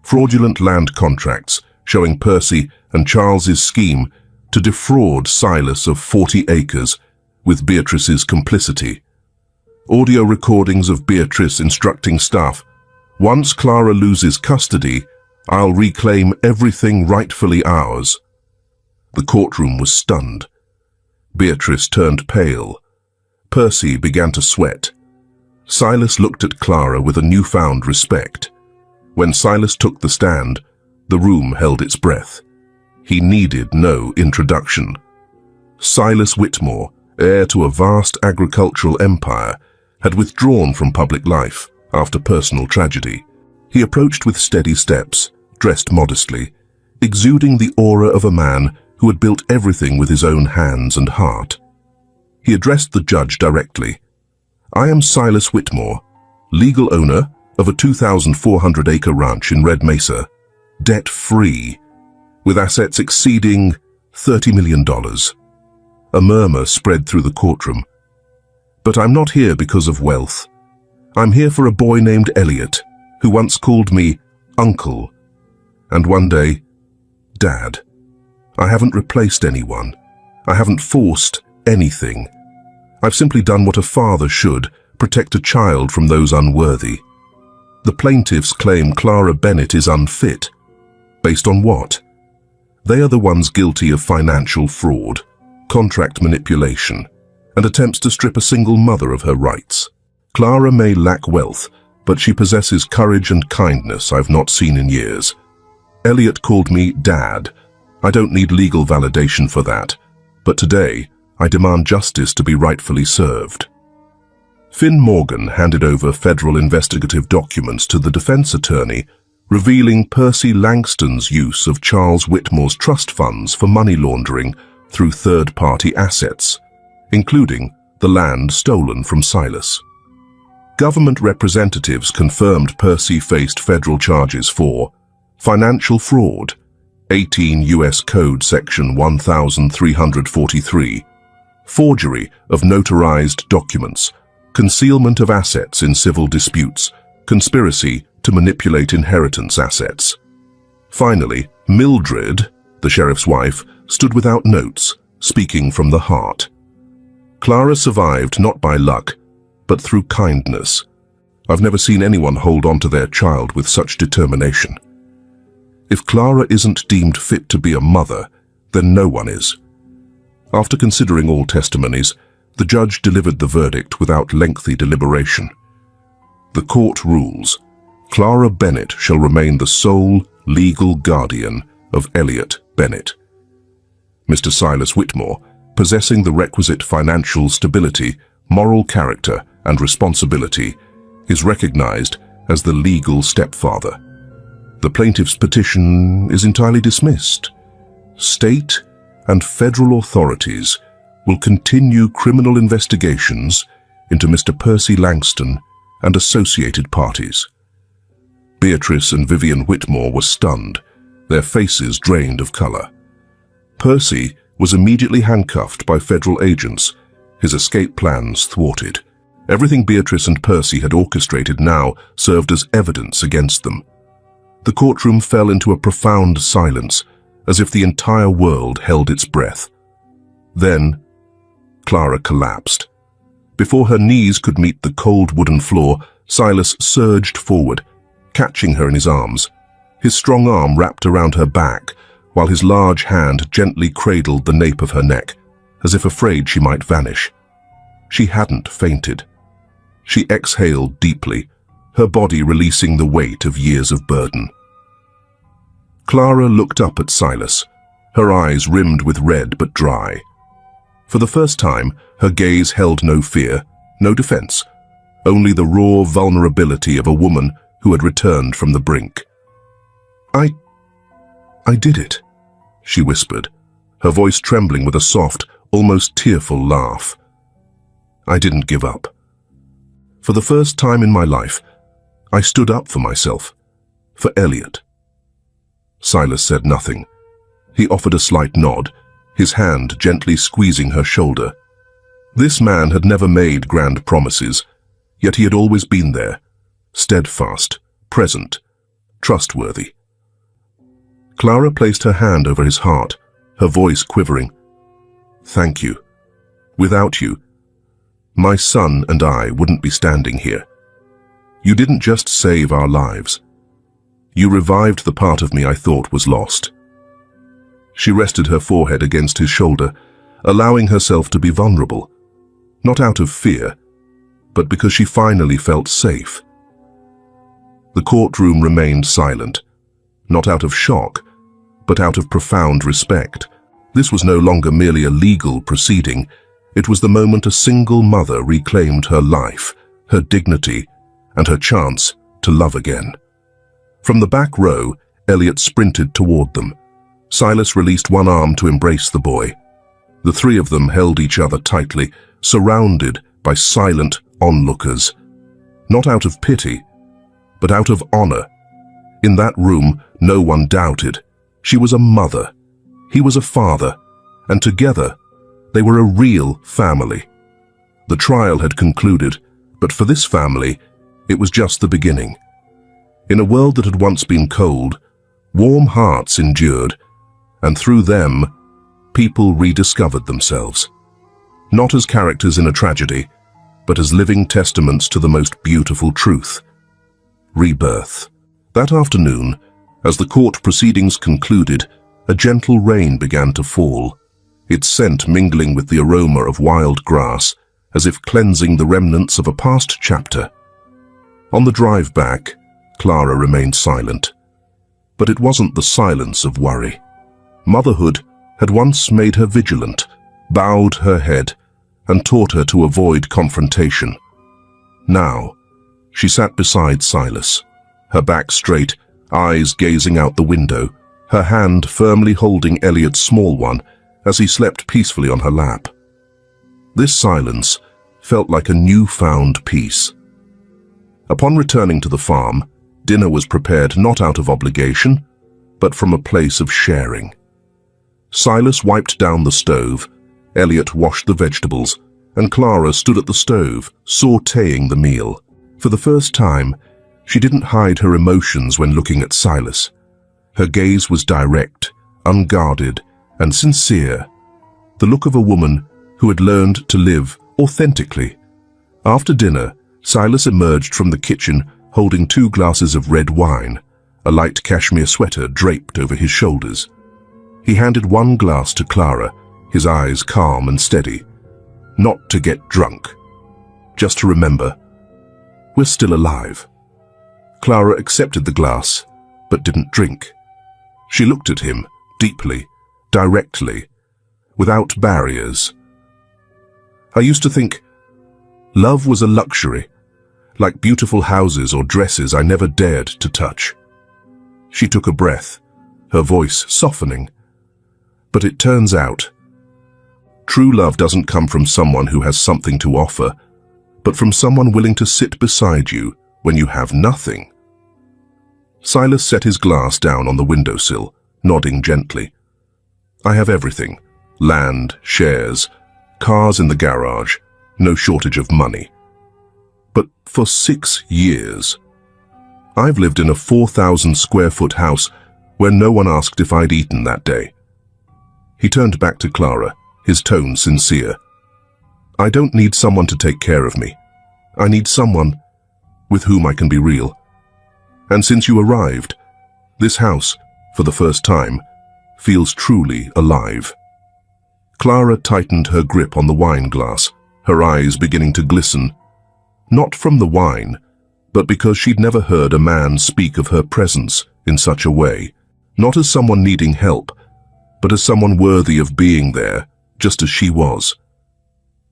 Fraudulent land contracts showing Percy and Charles's scheme to defraud Silas of 40 acres with Beatrice's complicity. Audio recordings of Beatrice instructing staff, "Once Clara loses custody, I'll reclaim everything rightfully ours." The courtroom was stunned. Beatrice turned pale. Percy began to sweat. Silas looked at Clara with a newfound respect. When Silas took the stand, the room held its breath. He needed no introduction. Silas Whitmore, heir to a vast agricultural empire, had withdrawn from public life after personal tragedy. He approached with steady steps, dressed modestly, exuding the aura of a man who had built everything with his own hands and heart. He addressed the judge directly. "I am Silas Whitmore, legal owner of a 2,400-acre ranch in Red Mesa, debt-free, with assets exceeding $30 million. A murmur spread through the courtroom. "But I'm not here because of wealth. I'm here for a boy named Elliot, who once called me Uncle, and one day, Dad. I haven't replaced anyone. I haven't forced anything. I've simply done what a father should, protect a child from those unworthy. The plaintiffs claim Clara Bennett is unfit. Based on what? They are the ones guilty of financial fraud, contract manipulation, and attempts to strip a single mother of her rights. Clara may lack wealth, but she possesses courage and kindness I've not seen in years. Elliot called me Dad. I don't need legal validation for that, but today I demand justice to be rightfully served." Finn Morgan handed over federal investigative documents to the defense attorney, revealing Percy Langston's use of Charles Whitmore's trust funds for money laundering through third-party assets, including the land stolen from Silas. Government representatives confirmed Percy faced federal charges for financial fraud, 18 U.S. Code Section 1343, forgery of notarized documents, concealment of assets in civil disputes, conspiracy to manipulate inheritance assets. Finally, Mildred, the sheriff's wife, stood without notes, speaking from the heart. Clara survived not by luck, but through kindness. I've never seen anyone hold on to their child with such determination. If Clara isn't deemed fit to be a mother, then no one is. After considering all testimonies, the judge delivered the verdict without lengthy deliberation. The court rules, Clara Bennett shall remain the sole legal guardian of Elliot Bennett. Mr. Silas Whitmore, possessing the requisite financial stability, moral character, and responsibility, is recognized as the legal stepfather. The plaintiff's petition is entirely dismissed. State and federal authorities will continue criminal investigations into Mr. Percy Langston and associated parties. Beatrice and Vivian Whitmore were stunned, their faces drained of color. Percy was immediately handcuffed by federal agents, his escape plans thwarted. Everything Beatrice and Percy had orchestrated now served as evidence against them. The courtroom fell into a profound silence, as if the entire world held its breath. Then, Clara collapsed. Before her knees could meet the cold wooden floor, Silas surged forward, catching her in his arms. His strong arm wrapped around her back, while his large hand gently cradled the nape of her neck, as if afraid she might vanish. She hadn't fainted. She exhaled deeply, her body releasing the weight of years of burden. Clara looked up at Silas, her eyes rimmed with red but dry. For the first time, her gaze held no fear, no defense, only the raw vulnerability of a woman who had returned from the brink. I did it," she whispered, her voice trembling with a soft, almost tearful laugh. "I didn't give up. For the first time in my life, I stood up for myself, for Elliot." Silas said nothing. He offered a slight nod, his hand gently squeezing her shoulder. This man had never made grand promises, yet he had always been there, steadfast, present, trustworthy. Clara placed her hand over his heart, her voice quivering. "Thank you. Without you, my son and I wouldn't be standing here. You didn't just save our lives. You revived the part of me I thought was lost." She rested her forehead against his shoulder, allowing herself to be vulnerable, not out of fear, but because she finally felt safe. The courtroom remained silent, not out of shock, but out of profound respect. This was no longer merely a legal proceeding. It was the moment a single mother reclaimed her life, her dignity, and her chance to love again. From the back row, Elliot sprinted toward them. Silas released one arm to embrace the boy. The three of them held each other tightly, surrounded by silent onlookers. Not out of pity, but out of honor. In that room, no one doubted. She was a mother. He was a father. And together, they were a real family. The trial had concluded, but for this family, it was just the beginning. In a world that had once been cold, warm hearts endured, and through them, people rediscovered themselves. Not as characters in a tragedy, but as living testaments to the most beautiful truth: rebirth. That afternoon, as the court proceedings concluded, a gentle rain began to fall, its scent mingling with the aroma of wild grass, as if cleansing the remnants of a past chapter. On the drive back, Clara remained silent. But it wasn't the silence of worry. Motherhood had once made her vigilant, bowed her head, and taught her to avoid confrontation. Now, she sat beside Silas, her back straight, eyes gazing out the window, her hand firmly holding Elliot's small one as he slept peacefully on her lap. This silence felt like a newfound peace. Upon returning to the farm, dinner was prepared not out of obligation, but from a place of sharing. Silas wiped down the stove, Elliot washed the vegetables, and Clara stood at the stove, sautéing the meal. For the first time, she didn't hide her emotions when looking at Silas. Her gaze was direct, unguarded, and sincere, the look of a woman who had learned to live authentically. After dinner, Silas emerged from the kitchen holding 2 glasses of red wine, a light cashmere sweater draped over his shoulders. He handed one glass to Clara, his eyes calm and steady. Not to get drunk, just to remember, we're still alive. Clara accepted the glass, but didn't drink. She looked at him, deeply, directly, without barriers. I used to think love was a luxury, like beautiful houses or dresses I never dared to touch. She took a breath, her voice softening. But it turns out, true love doesn't come from someone who has something to offer, but from someone willing to sit beside you when you have nothing. Silas set his glass down on the windowsill, nodding gently. I have everything: land, shares, cars in the garage, no shortage of money. But for 6 years, I've lived in a 4,000 square foot house where no one asked if I'd eaten that day. He turned back to Clara, his tone sincere. I don't need someone to take care of me. I need someone with whom I can be real. And since you arrived, this house, for the first time, feels truly alive. Clara tightened her grip on the wine glass, her eyes beginning to glisten, not from the wine, but because she'd never heard a man speak of her presence in such a way, not as someone needing help, but as someone worthy of being there, just as she was.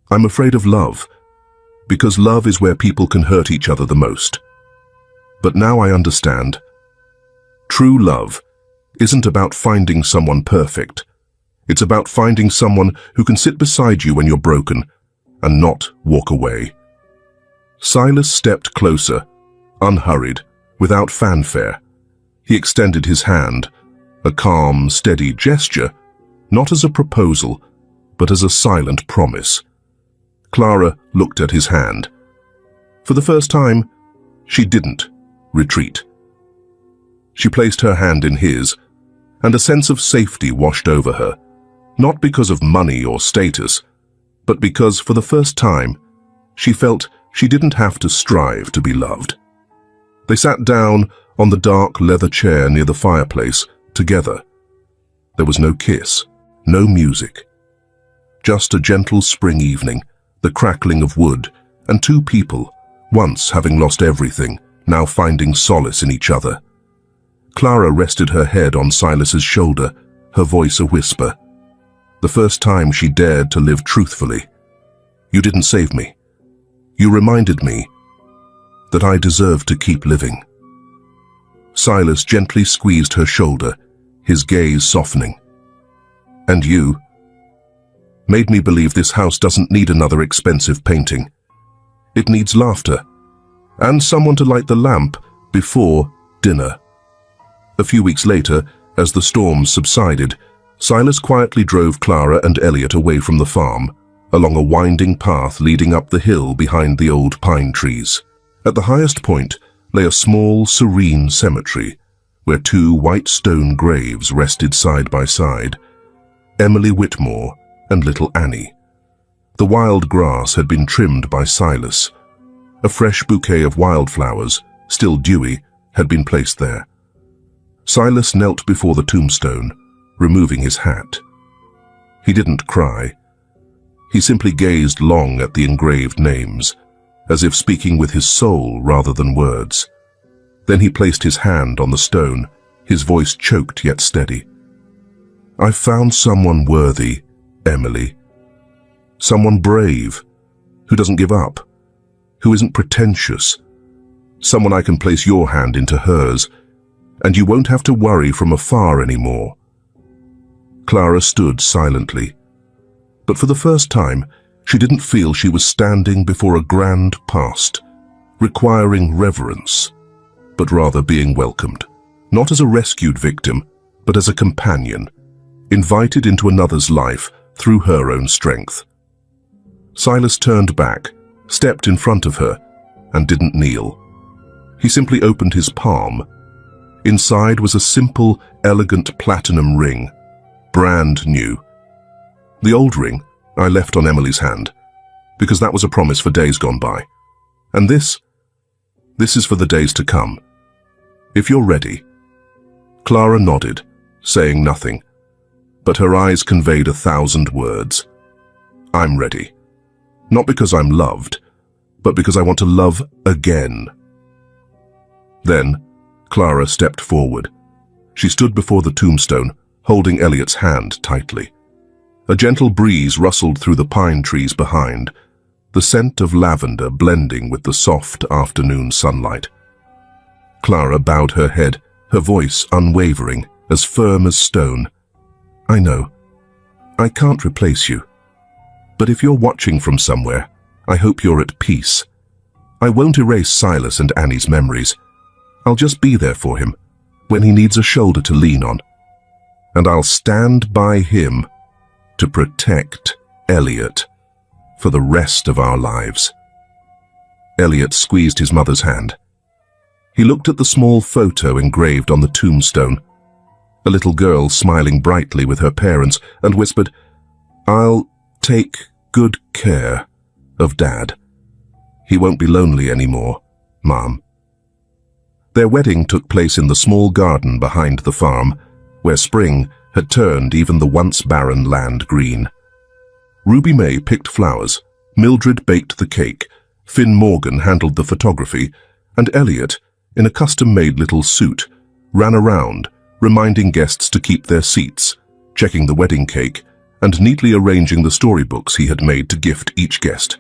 I'm afraid of love, because love is where people can hurt each other the most. But now I understand. True love isn't about finding someone perfect. It's about finding someone who can sit beside you when you're broken and not walk away. Silas stepped closer, unhurried, without fanfare. He extended his hand, a calm, steady gesture, not as a proposal, but as a silent promise. Clara looked at his hand. For the first time, she didn't retreat. She placed her hand in his, and a sense of safety washed over her, not because of money or status, but because, for the first time, she felt she didn't have to strive to be loved. They sat down on the dark leather chair near the fireplace, together. There was no kiss, no music. Just a gentle spring evening, the crackling of wood, and two people, once having lost everything, now finding solace in each other. Clara rested her head on Silas's shoulder, her voice a whisper. The first time she dared to live truthfully. You didn't save me. You reminded me that I deserved to keep living. Silas gently squeezed her shoulder, his gaze softening. And you made me believe this house doesn't need another expensive painting. It needs laughter, and someone to light the lamp before dinner. A few weeks later, as the storm subsided, Silas quietly drove Clara and Elliot away from the farm, along a winding path leading up the hill behind the old pine trees. At the highest point lay a small, serene cemetery, where two white stone graves rested side by side, Emily Whitmore and little Annie. The wild grass had been trimmed by Silas. A fresh bouquet of wildflowers, still dewy, had been placed there. Silas knelt before the tombstone, removing his hat. He didn't cry. He simply gazed long at the engraved names, as if speaking with his soul rather than words. Then he placed his hand on the stone, his voice choked yet steady. I've found someone worthy, Emily. Someone brave, who doesn't give up, who isn't pretentious. Someone I can place your hand into hers, and you won't have to worry from afar anymore. Clara stood silently, but for the first time, she didn't feel she was standing before a grand past, requiring reverence, but rather being welcomed, not as a rescued victim, but as a companion, invited into another's life through her own strength. Silas turned back, stepped in front of her, and didn't kneel. He simply opened his palm. Inside was a simple, elegant platinum ring, brand new. The old ring I left on Emily's hand, because that was a promise for days gone by. And this is for the days to come. If you're ready. Clara nodded, saying nothing, but her eyes conveyed 1,000 words. I'm ready. Not because I'm loved, but because I want to love again. Then, Clara stepped forward. She stood before the tombstone, holding Elliot's hand tightly. A gentle breeze rustled through the pine trees behind, the scent of lavender blending with the soft afternoon sunlight. Clara bowed her head, her voice unwavering, as firm as stone. I know. I can't replace you. But if you're watching from somewhere, I hope you're at peace. I won't erase Silas and Annie's memories. I'll just be there for him, when he needs a shoulder to lean on. And I'll stand by him to protect Elliot for the rest of our lives. Elliot squeezed his mother's hand. He looked at the small photo engraved on the tombstone, a little girl smiling brightly with her parents, and whispered, I'll take good care of Dad. He won't be lonely anymore, Mom. Their wedding took place in the small garden behind the farm, where spring had turned even the once barren land green. Ruby May picked flowers, Mildred baked the cake, Finn Morgan handled the photography, and Elliot, in a custom-made little suit, ran around, reminding guests to keep their seats, checking the wedding cake, and neatly arranging the storybooks he had made to gift each guest.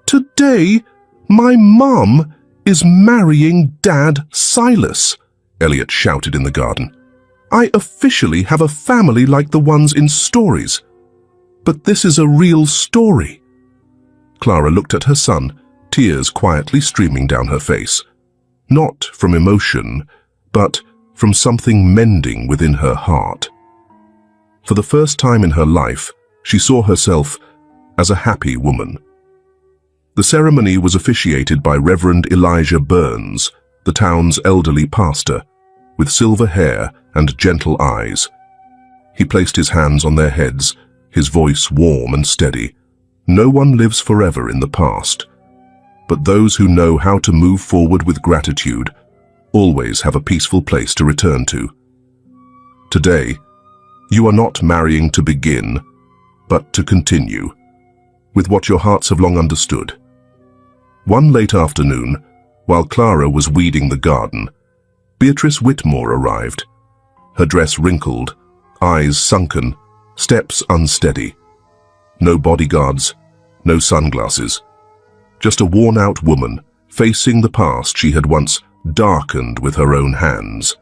"Today, my mum is marrying Dad Silas," Elliot shouted in the garden. "I officially have a family like the ones in stories. But this is a real story." Clara looked at her son, tears quietly streaming down her face. Not from emotion, but from something mending within her heart. For the first time in her life, she saw herself as a happy woman. The ceremony was officiated by Reverend Elijah Burns, the town's elderly pastor, with silver hair and gentle eyes. He placed his hands on their heads, his voice warm and steady. No one lives forever in the past, but those who know how to move forward with gratitude always have a peaceful place to return to. Today, you are not marrying to begin, but to continue, with what your hearts have long understood. One late afternoon, while Clara was weeding the garden, Beatrice Whitmore arrived, her dress wrinkled, eyes sunken, steps unsteady. No bodyguards, no sunglasses. Just a worn-out woman facing the past she had once darkened with her own hands.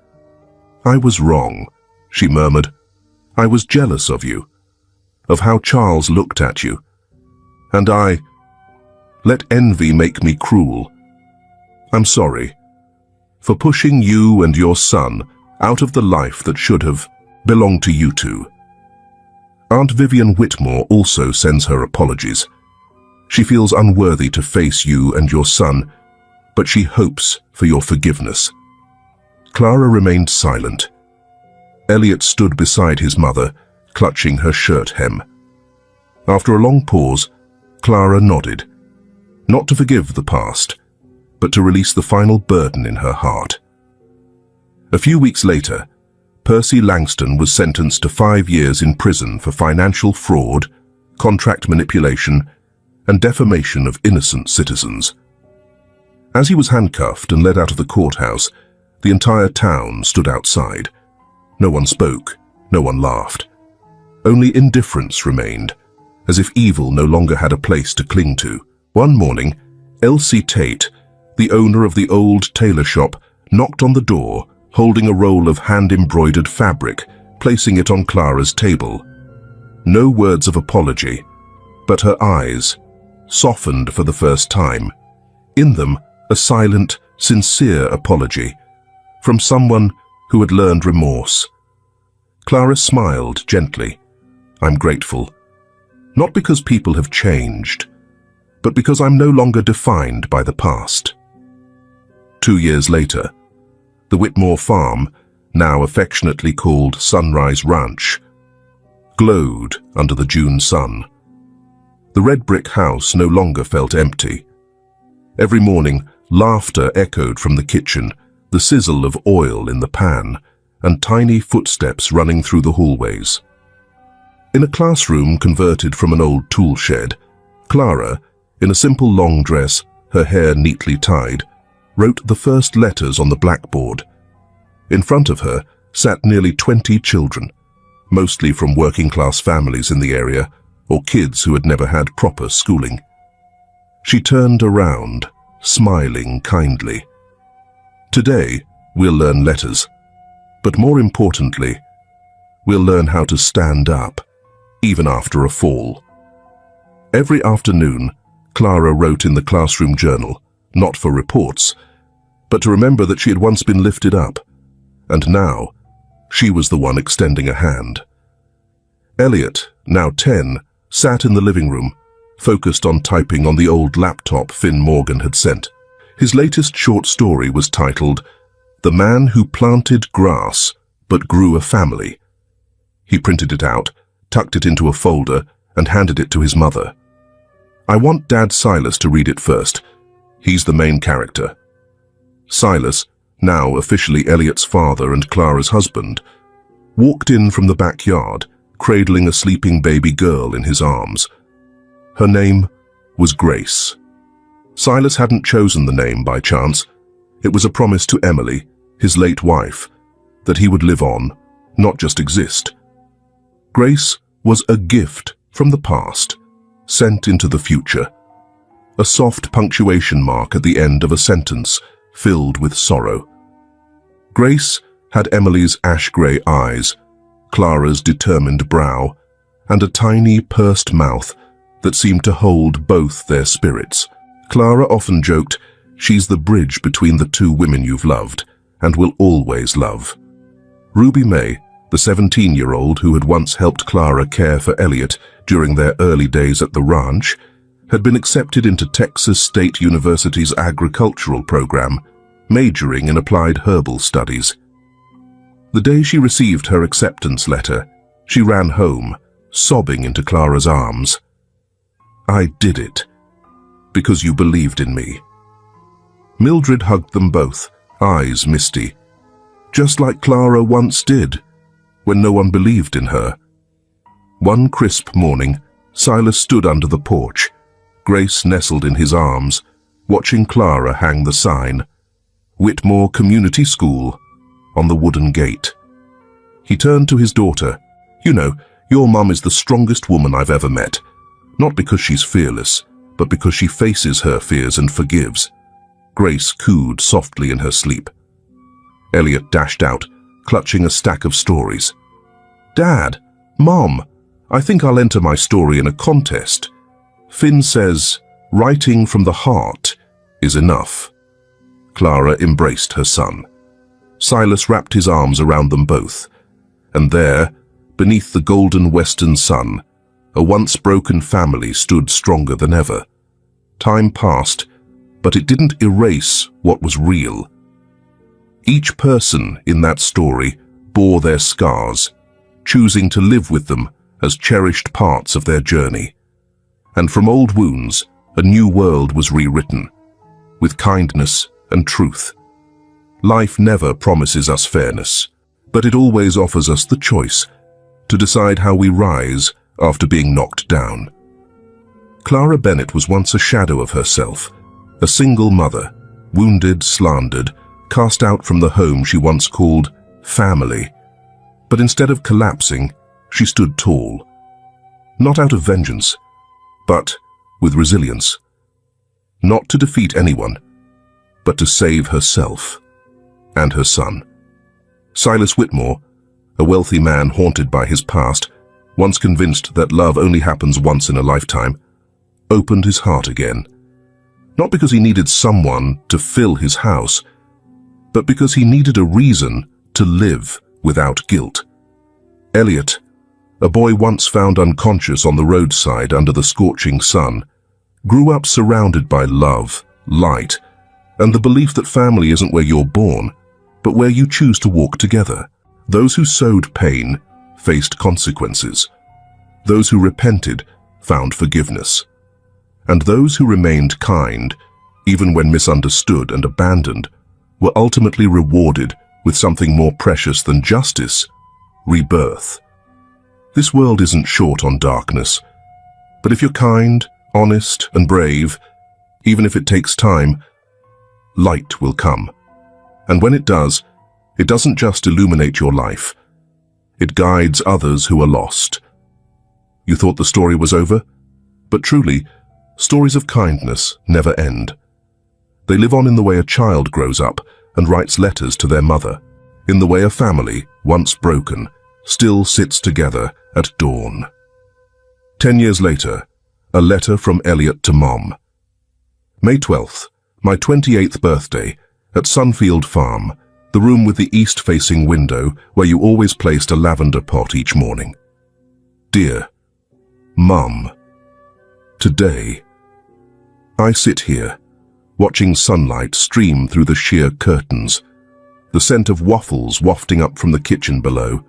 "I was wrong," she murmured. "I was jealous of you, of how Charles looked at you. And I let envy make me cruel. I'm sorry for pushing you and your son out of the life that should have belonged to you two." Aunt Vivian Whitmore also sends her apologies. She feels unworthy to face you and your son, but she hopes for your forgiveness. Clara remained silent. Elliot stood beside his mother, clutching her shirt hem. After a long pause, Clara nodded, not to forgive the past, but to release the final burden in her heart. A few weeks later, Percy Langston was sentenced to 5 years in prison for financial fraud, contract manipulation, and defamation of innocent citizens. As he was handcuffed and led out of the courthouse, the entire town stood outside. No one spoke, no one laughed. Only indifference remained, as if evil no longer had a place to cling to. One morning, Elsie Tate, the owner of the old tailor shop, knocked on the door, holding a roll of hand-embroidered fabric, placing it on Clara's table. No words of apology, but her eyes, softened for the first time. In them, a silent, sincere apology, from someone who had learned remorse. Clara smiled gently. "I'm grateful. Not because people have changed, but because I'm no longer defined by the past." 2 years later, the Whitmore farm, now affectionately called Sunrise Ranch, glowed under the June sun. The red brick house no longer felt empty. Every morning, laughter echoed from the kitchen, the sizzle of oil in the pan, and tiny footsteps running through the hallways. In a classroom converted from an old tool shed, Clara, in a simple long dress, her hair neatly tied, wrote the first letters on the blackboard. In front of her sat nearly 20 children, mostly from working-class families in the area or kids who had never had proper schooling. She turned around, smiling kindly. "Today, we'll learn letters, but more importantly, we'll learn how to stand up, even after a fall." Every afternoon, Clara wrote in the classroom journal, not for reports, but to remember that she had once been lifted up, and now she was the one extending a hand. Elliot, now 10, sat in the living room, focused on typing on the old laptop Finn Morgan had sent. His latest short story was titled, "The Man Who Planted Grass But Grew a Family." He printed it out, tucked it into a folder, and handed it to his mother. "I want Dad Silas to read it first. He's the main character." Silas, now officially Elliot's father and Clara's husband, walked in from the backyard, cradling a sleeping baby girl in his arms. Her name was Grace. Silas hadn't chosen the name by chance. It was a promise to Emily, his late wife, that he would live on, not just exist. Grace was a gift from the past, sent into the future. A soft punctuation mark at the end of a sentence filled with sorrow. Grace had Emily's ash-grey eyes, Clara's determined brow, and a tiny pursed mouth that seemed to hold both their spirits. Clara often joked, "She's the bridge between the two women you've loved and will always love." Ruby May, the 17-year-old who had once helped Clara care for Elliot during their early days at the ranch, had been accepted into Texas State University's agricultural program, majoring in applied herbal studies. The day she received her acceptance letter, she ran home, sobbing into Clara's arms. "I did it, because you believed in me." Mildred hugged them both, eyes misty, just like Clara once did, when no one believed in her. One crisp morning, Silas stood under the porch, Grace nestled in his arms, watching Clara hang the sign, "Whitmore Community School," on the wooden gate. He turned to his daughter. "You know, your mum is the strongest woman I've ever met. Not because she's fearless, but because she faces her fears and forgives." Grace cooed softly in her sleep. Elliot dashed out, clutching a stack of stories. "Dad, Mom, I think I'll enter my story in a contest. Finn says, writing from the heart is enough." Clara embraced her son. Silas wrapped his arms around them both, and there, beneath the golden western sun, a once-broken family stood stronger than ever. Time passed, but it didn't erase what was real. Each person in that story bore their scars, choosing to live with them as cherished parts of their journey. And from old wounds, a new world was rewritten, with kindness and truth. Life never promises us fairness, but it always offers us the choice to decide how we rise after being knocked down. Clara Bennett was once a shadow of herself, a single mother, wounded, slandered, cast out from the home she once called family. But instead of collapsing, she stood tall. Not out of vengeance, but with resilience. Not to defeat anyone, but to save herself and her son. Silas Whitmore, a wealthy man haunted by his past, once convinced that love only happens once in a lifetime, opened his heart again. Not because he needed someone to fill his house, but because he needed a reason to live without guilt. Elliot, a boy once found unconscious on the roadside under the scorching sun, grew up surrounded by love, light, and the belief that family isn't where you're born, but where you choose to walk together. Those who sowed pain faced consequences. Those who repented found forgiveness. And those who remained kind, even when misunderstood and abandoned, were ultimately rewarded with something more precious than justice: rebirth. This world isn't short on darkness, but if you're kind, honest, and brave, even if it takes time, light will come. And when it does, it doesn't just illuminate your life. It guides others who are lost. You thought the story was over? But truly, stories of kindness never end. They live on in the way a child grows up and writes letters to their mother, in the way a family, once broken, still sits together at dawn. 10 years later, a letter from Elliot to Mom. May 12th, my 28th birthday, at Sunfield Farm, the room with the east-facing window where you always placed a lavender pot each morning. Dear Mum, today, I sit here, watching sunlight stream through the sheer curtains, the scent of waffles wafting up from the kitchen below,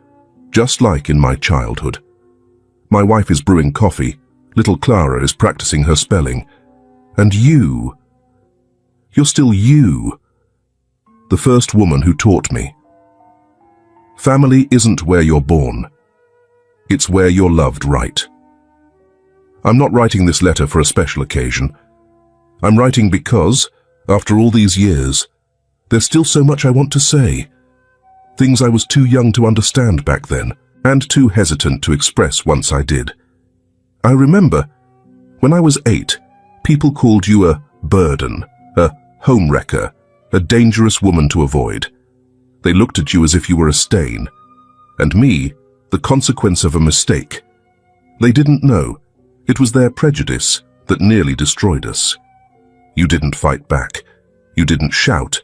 just like in my childhood. My wife is brewing coffee, little Clara is practicing her spelling, and you're still you, the first woman who taught me. Family isn't where you're born, it's where you're loved right. I'm not writing this letter for a special occasion. I'm writing because, after all these years, there's still so much I want to say. Things I was too young to understand back then, and too hesitant to express once I did. I remember, when I was 8, people called you a burden, a homewrecker, a dangerous woman to avoid. They looked at you as if you were a stain, and me, the consequence of a mistake. They didn't know. It was their prejudice that nearly destroyed us. You didn't fight back. You didn't shout.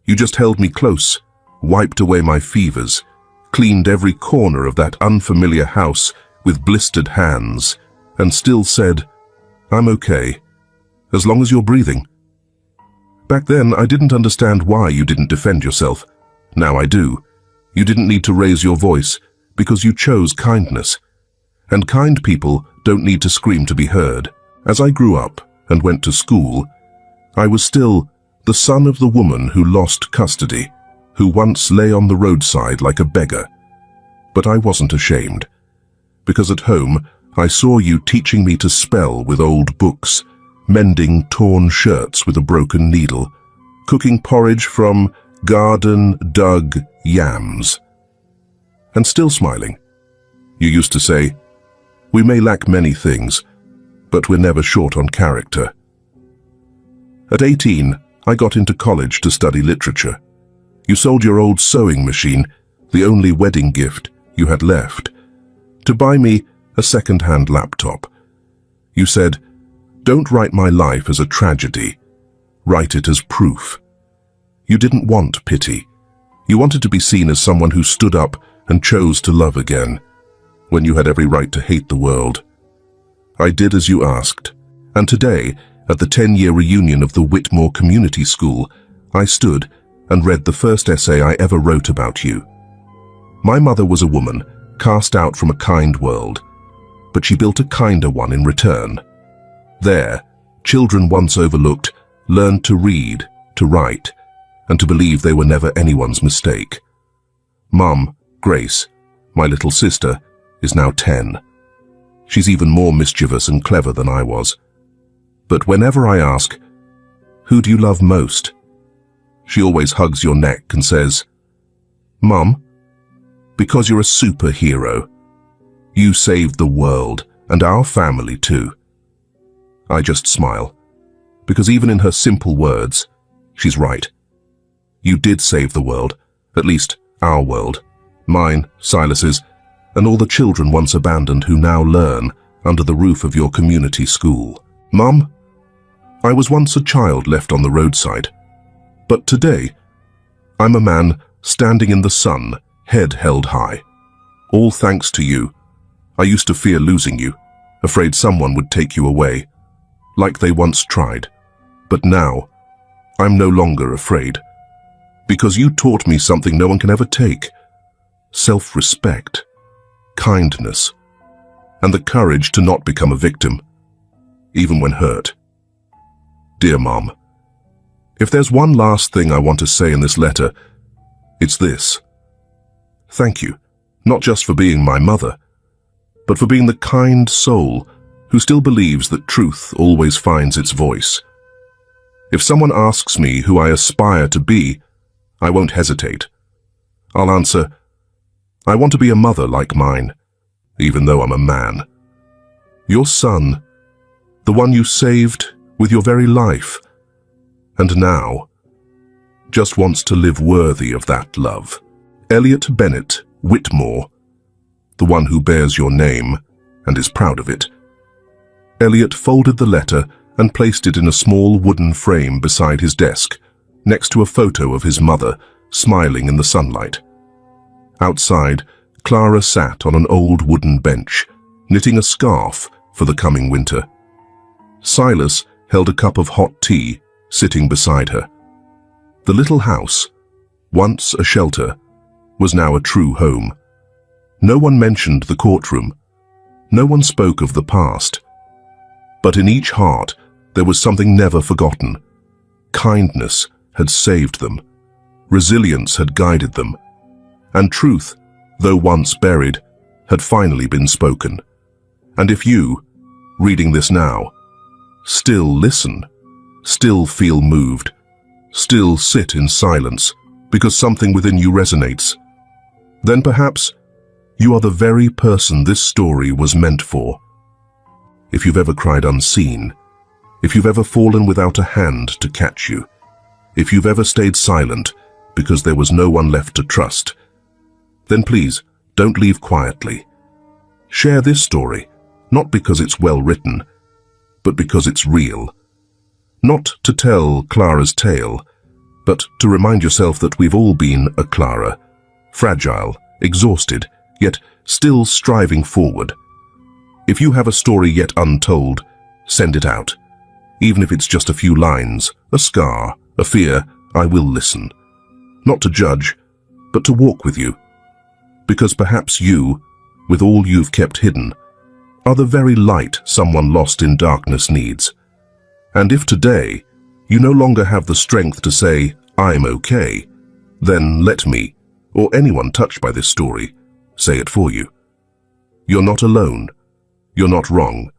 You just held me close, wiped away my fevers, cleaned every corner of that unfamiliar house with blistered hands, and still said, "I'm okay, as long as you're breathing." Back then, I didn't understand why you didn't defend yourself. Now I do. You didn't need to raise your voice because you chose kindness. And kind people don't need to scream to be heard. As I grew up and went to school, I was still the son of the woman who lost custody, who once lay on the roadside like a beggar. But I wasn't ashamed, because at home I saw you teaching me to spell with old books, mending torn shirts with a broken needle, cooking porridge from garden-dug yams. And still smiling. You used to say, "We may lack many things, but we're never short on character." At 18, I got into college to study literature. You sold your old sewing machine, the only wedding gift you had left, to buy me a second-hand laptop. You said, "Don't write my life as a tragedy. Write it as proof." You didn't want pity. You wanted to be seen as someone who stood up and chose to love again, when you had every right to hate the world. I did as you asked, and today, at the 10-year reunion of the Whitmore Community School, I stood and read the first essay I ever wrote about you. My mother was a woman, cast out from a kind world, but she built a kinder one in return. There, children once overlooked learned to read, to write, and to believe they were never anyone's mistake. Mum, Grace, my little sister, is now 10. She's even more mischievous and clever than I was. But whenever I ask, "Who do you love most?" she always hugs your neck and says, "Mum, because you're a superhero. You saved the world, and our family too." I just smile, because even in her simple words, she's right. You did save the world, at least our world, mine, Silas's, and all the children once abandoned who now learn under the roof of your community school. Mum, I was once a child left on the roadside, but today, I'm a man standing in the sun, head held high. All thanks to you. I used to fear losing you, afraid someone would take you away, like they once tried. But now, I'm no longer afraid, because you taught me something no one can ever take: self-respect, kindness, and the courage to not become a victim, even when hurt. Dear Mom, if there's one last thing I want to say in this letter, it's this. Thank you, not just for being my mother, but for being the kind soul who still believes that truth always finds its voice. If someone asks me who I aspire to be, I won't hesitate. I'll answer, I want to be a mother like mine, even though I'm a man. Your son, the one you saved with your very life, and now just wants to live worthy of that love. Elliot Bennett Whitmore, the one who bears your name and is proud of it. Elliot folded the letter and placed it in a small wooden frame beside his desk, next to a photo of his mother, smiling in the sunlight. Outside, Clara sat on an old wooden bench, knitting a scarf for the coming winter. Silas held a cup of hot tea, sitting beside her. The little house, once a shelter, was now a true home. No one mentioned the courtroom. No one spoke of the past. But in each heart, there was something never forgotten. Kindness had saved them. Resilience had guided them. And truth, though once buried, had finally been spoken. And if you, reading this now, still listen still feel moved, still sit in silence because something within you resonates, then perhaps you are the very person this story was meant for. If you've ever cried unseen, if you've ever fallen without a hand to catch you, if you've ever stayed silent because there was no one left to trust, then please don't leave quietly. Share this story, not because it's well written, but because it's real. Not to tell Clara's tale, but to remind yourself that we've all been a Clara, fragile, exhausted, yet still striving forward. If you have a story yet untold, send it out. Even if it's just a few lines, a scar, a fear, I will listen. Not to judge, but to walk with you. Because perhaps you, with all you've kept hidden, are the very light someone lost in darkness needs. And if today you no longer have the strength to say, I'm okay, then let me, or anyone touched by this story, say it for you. You're not alone. You're not wrong.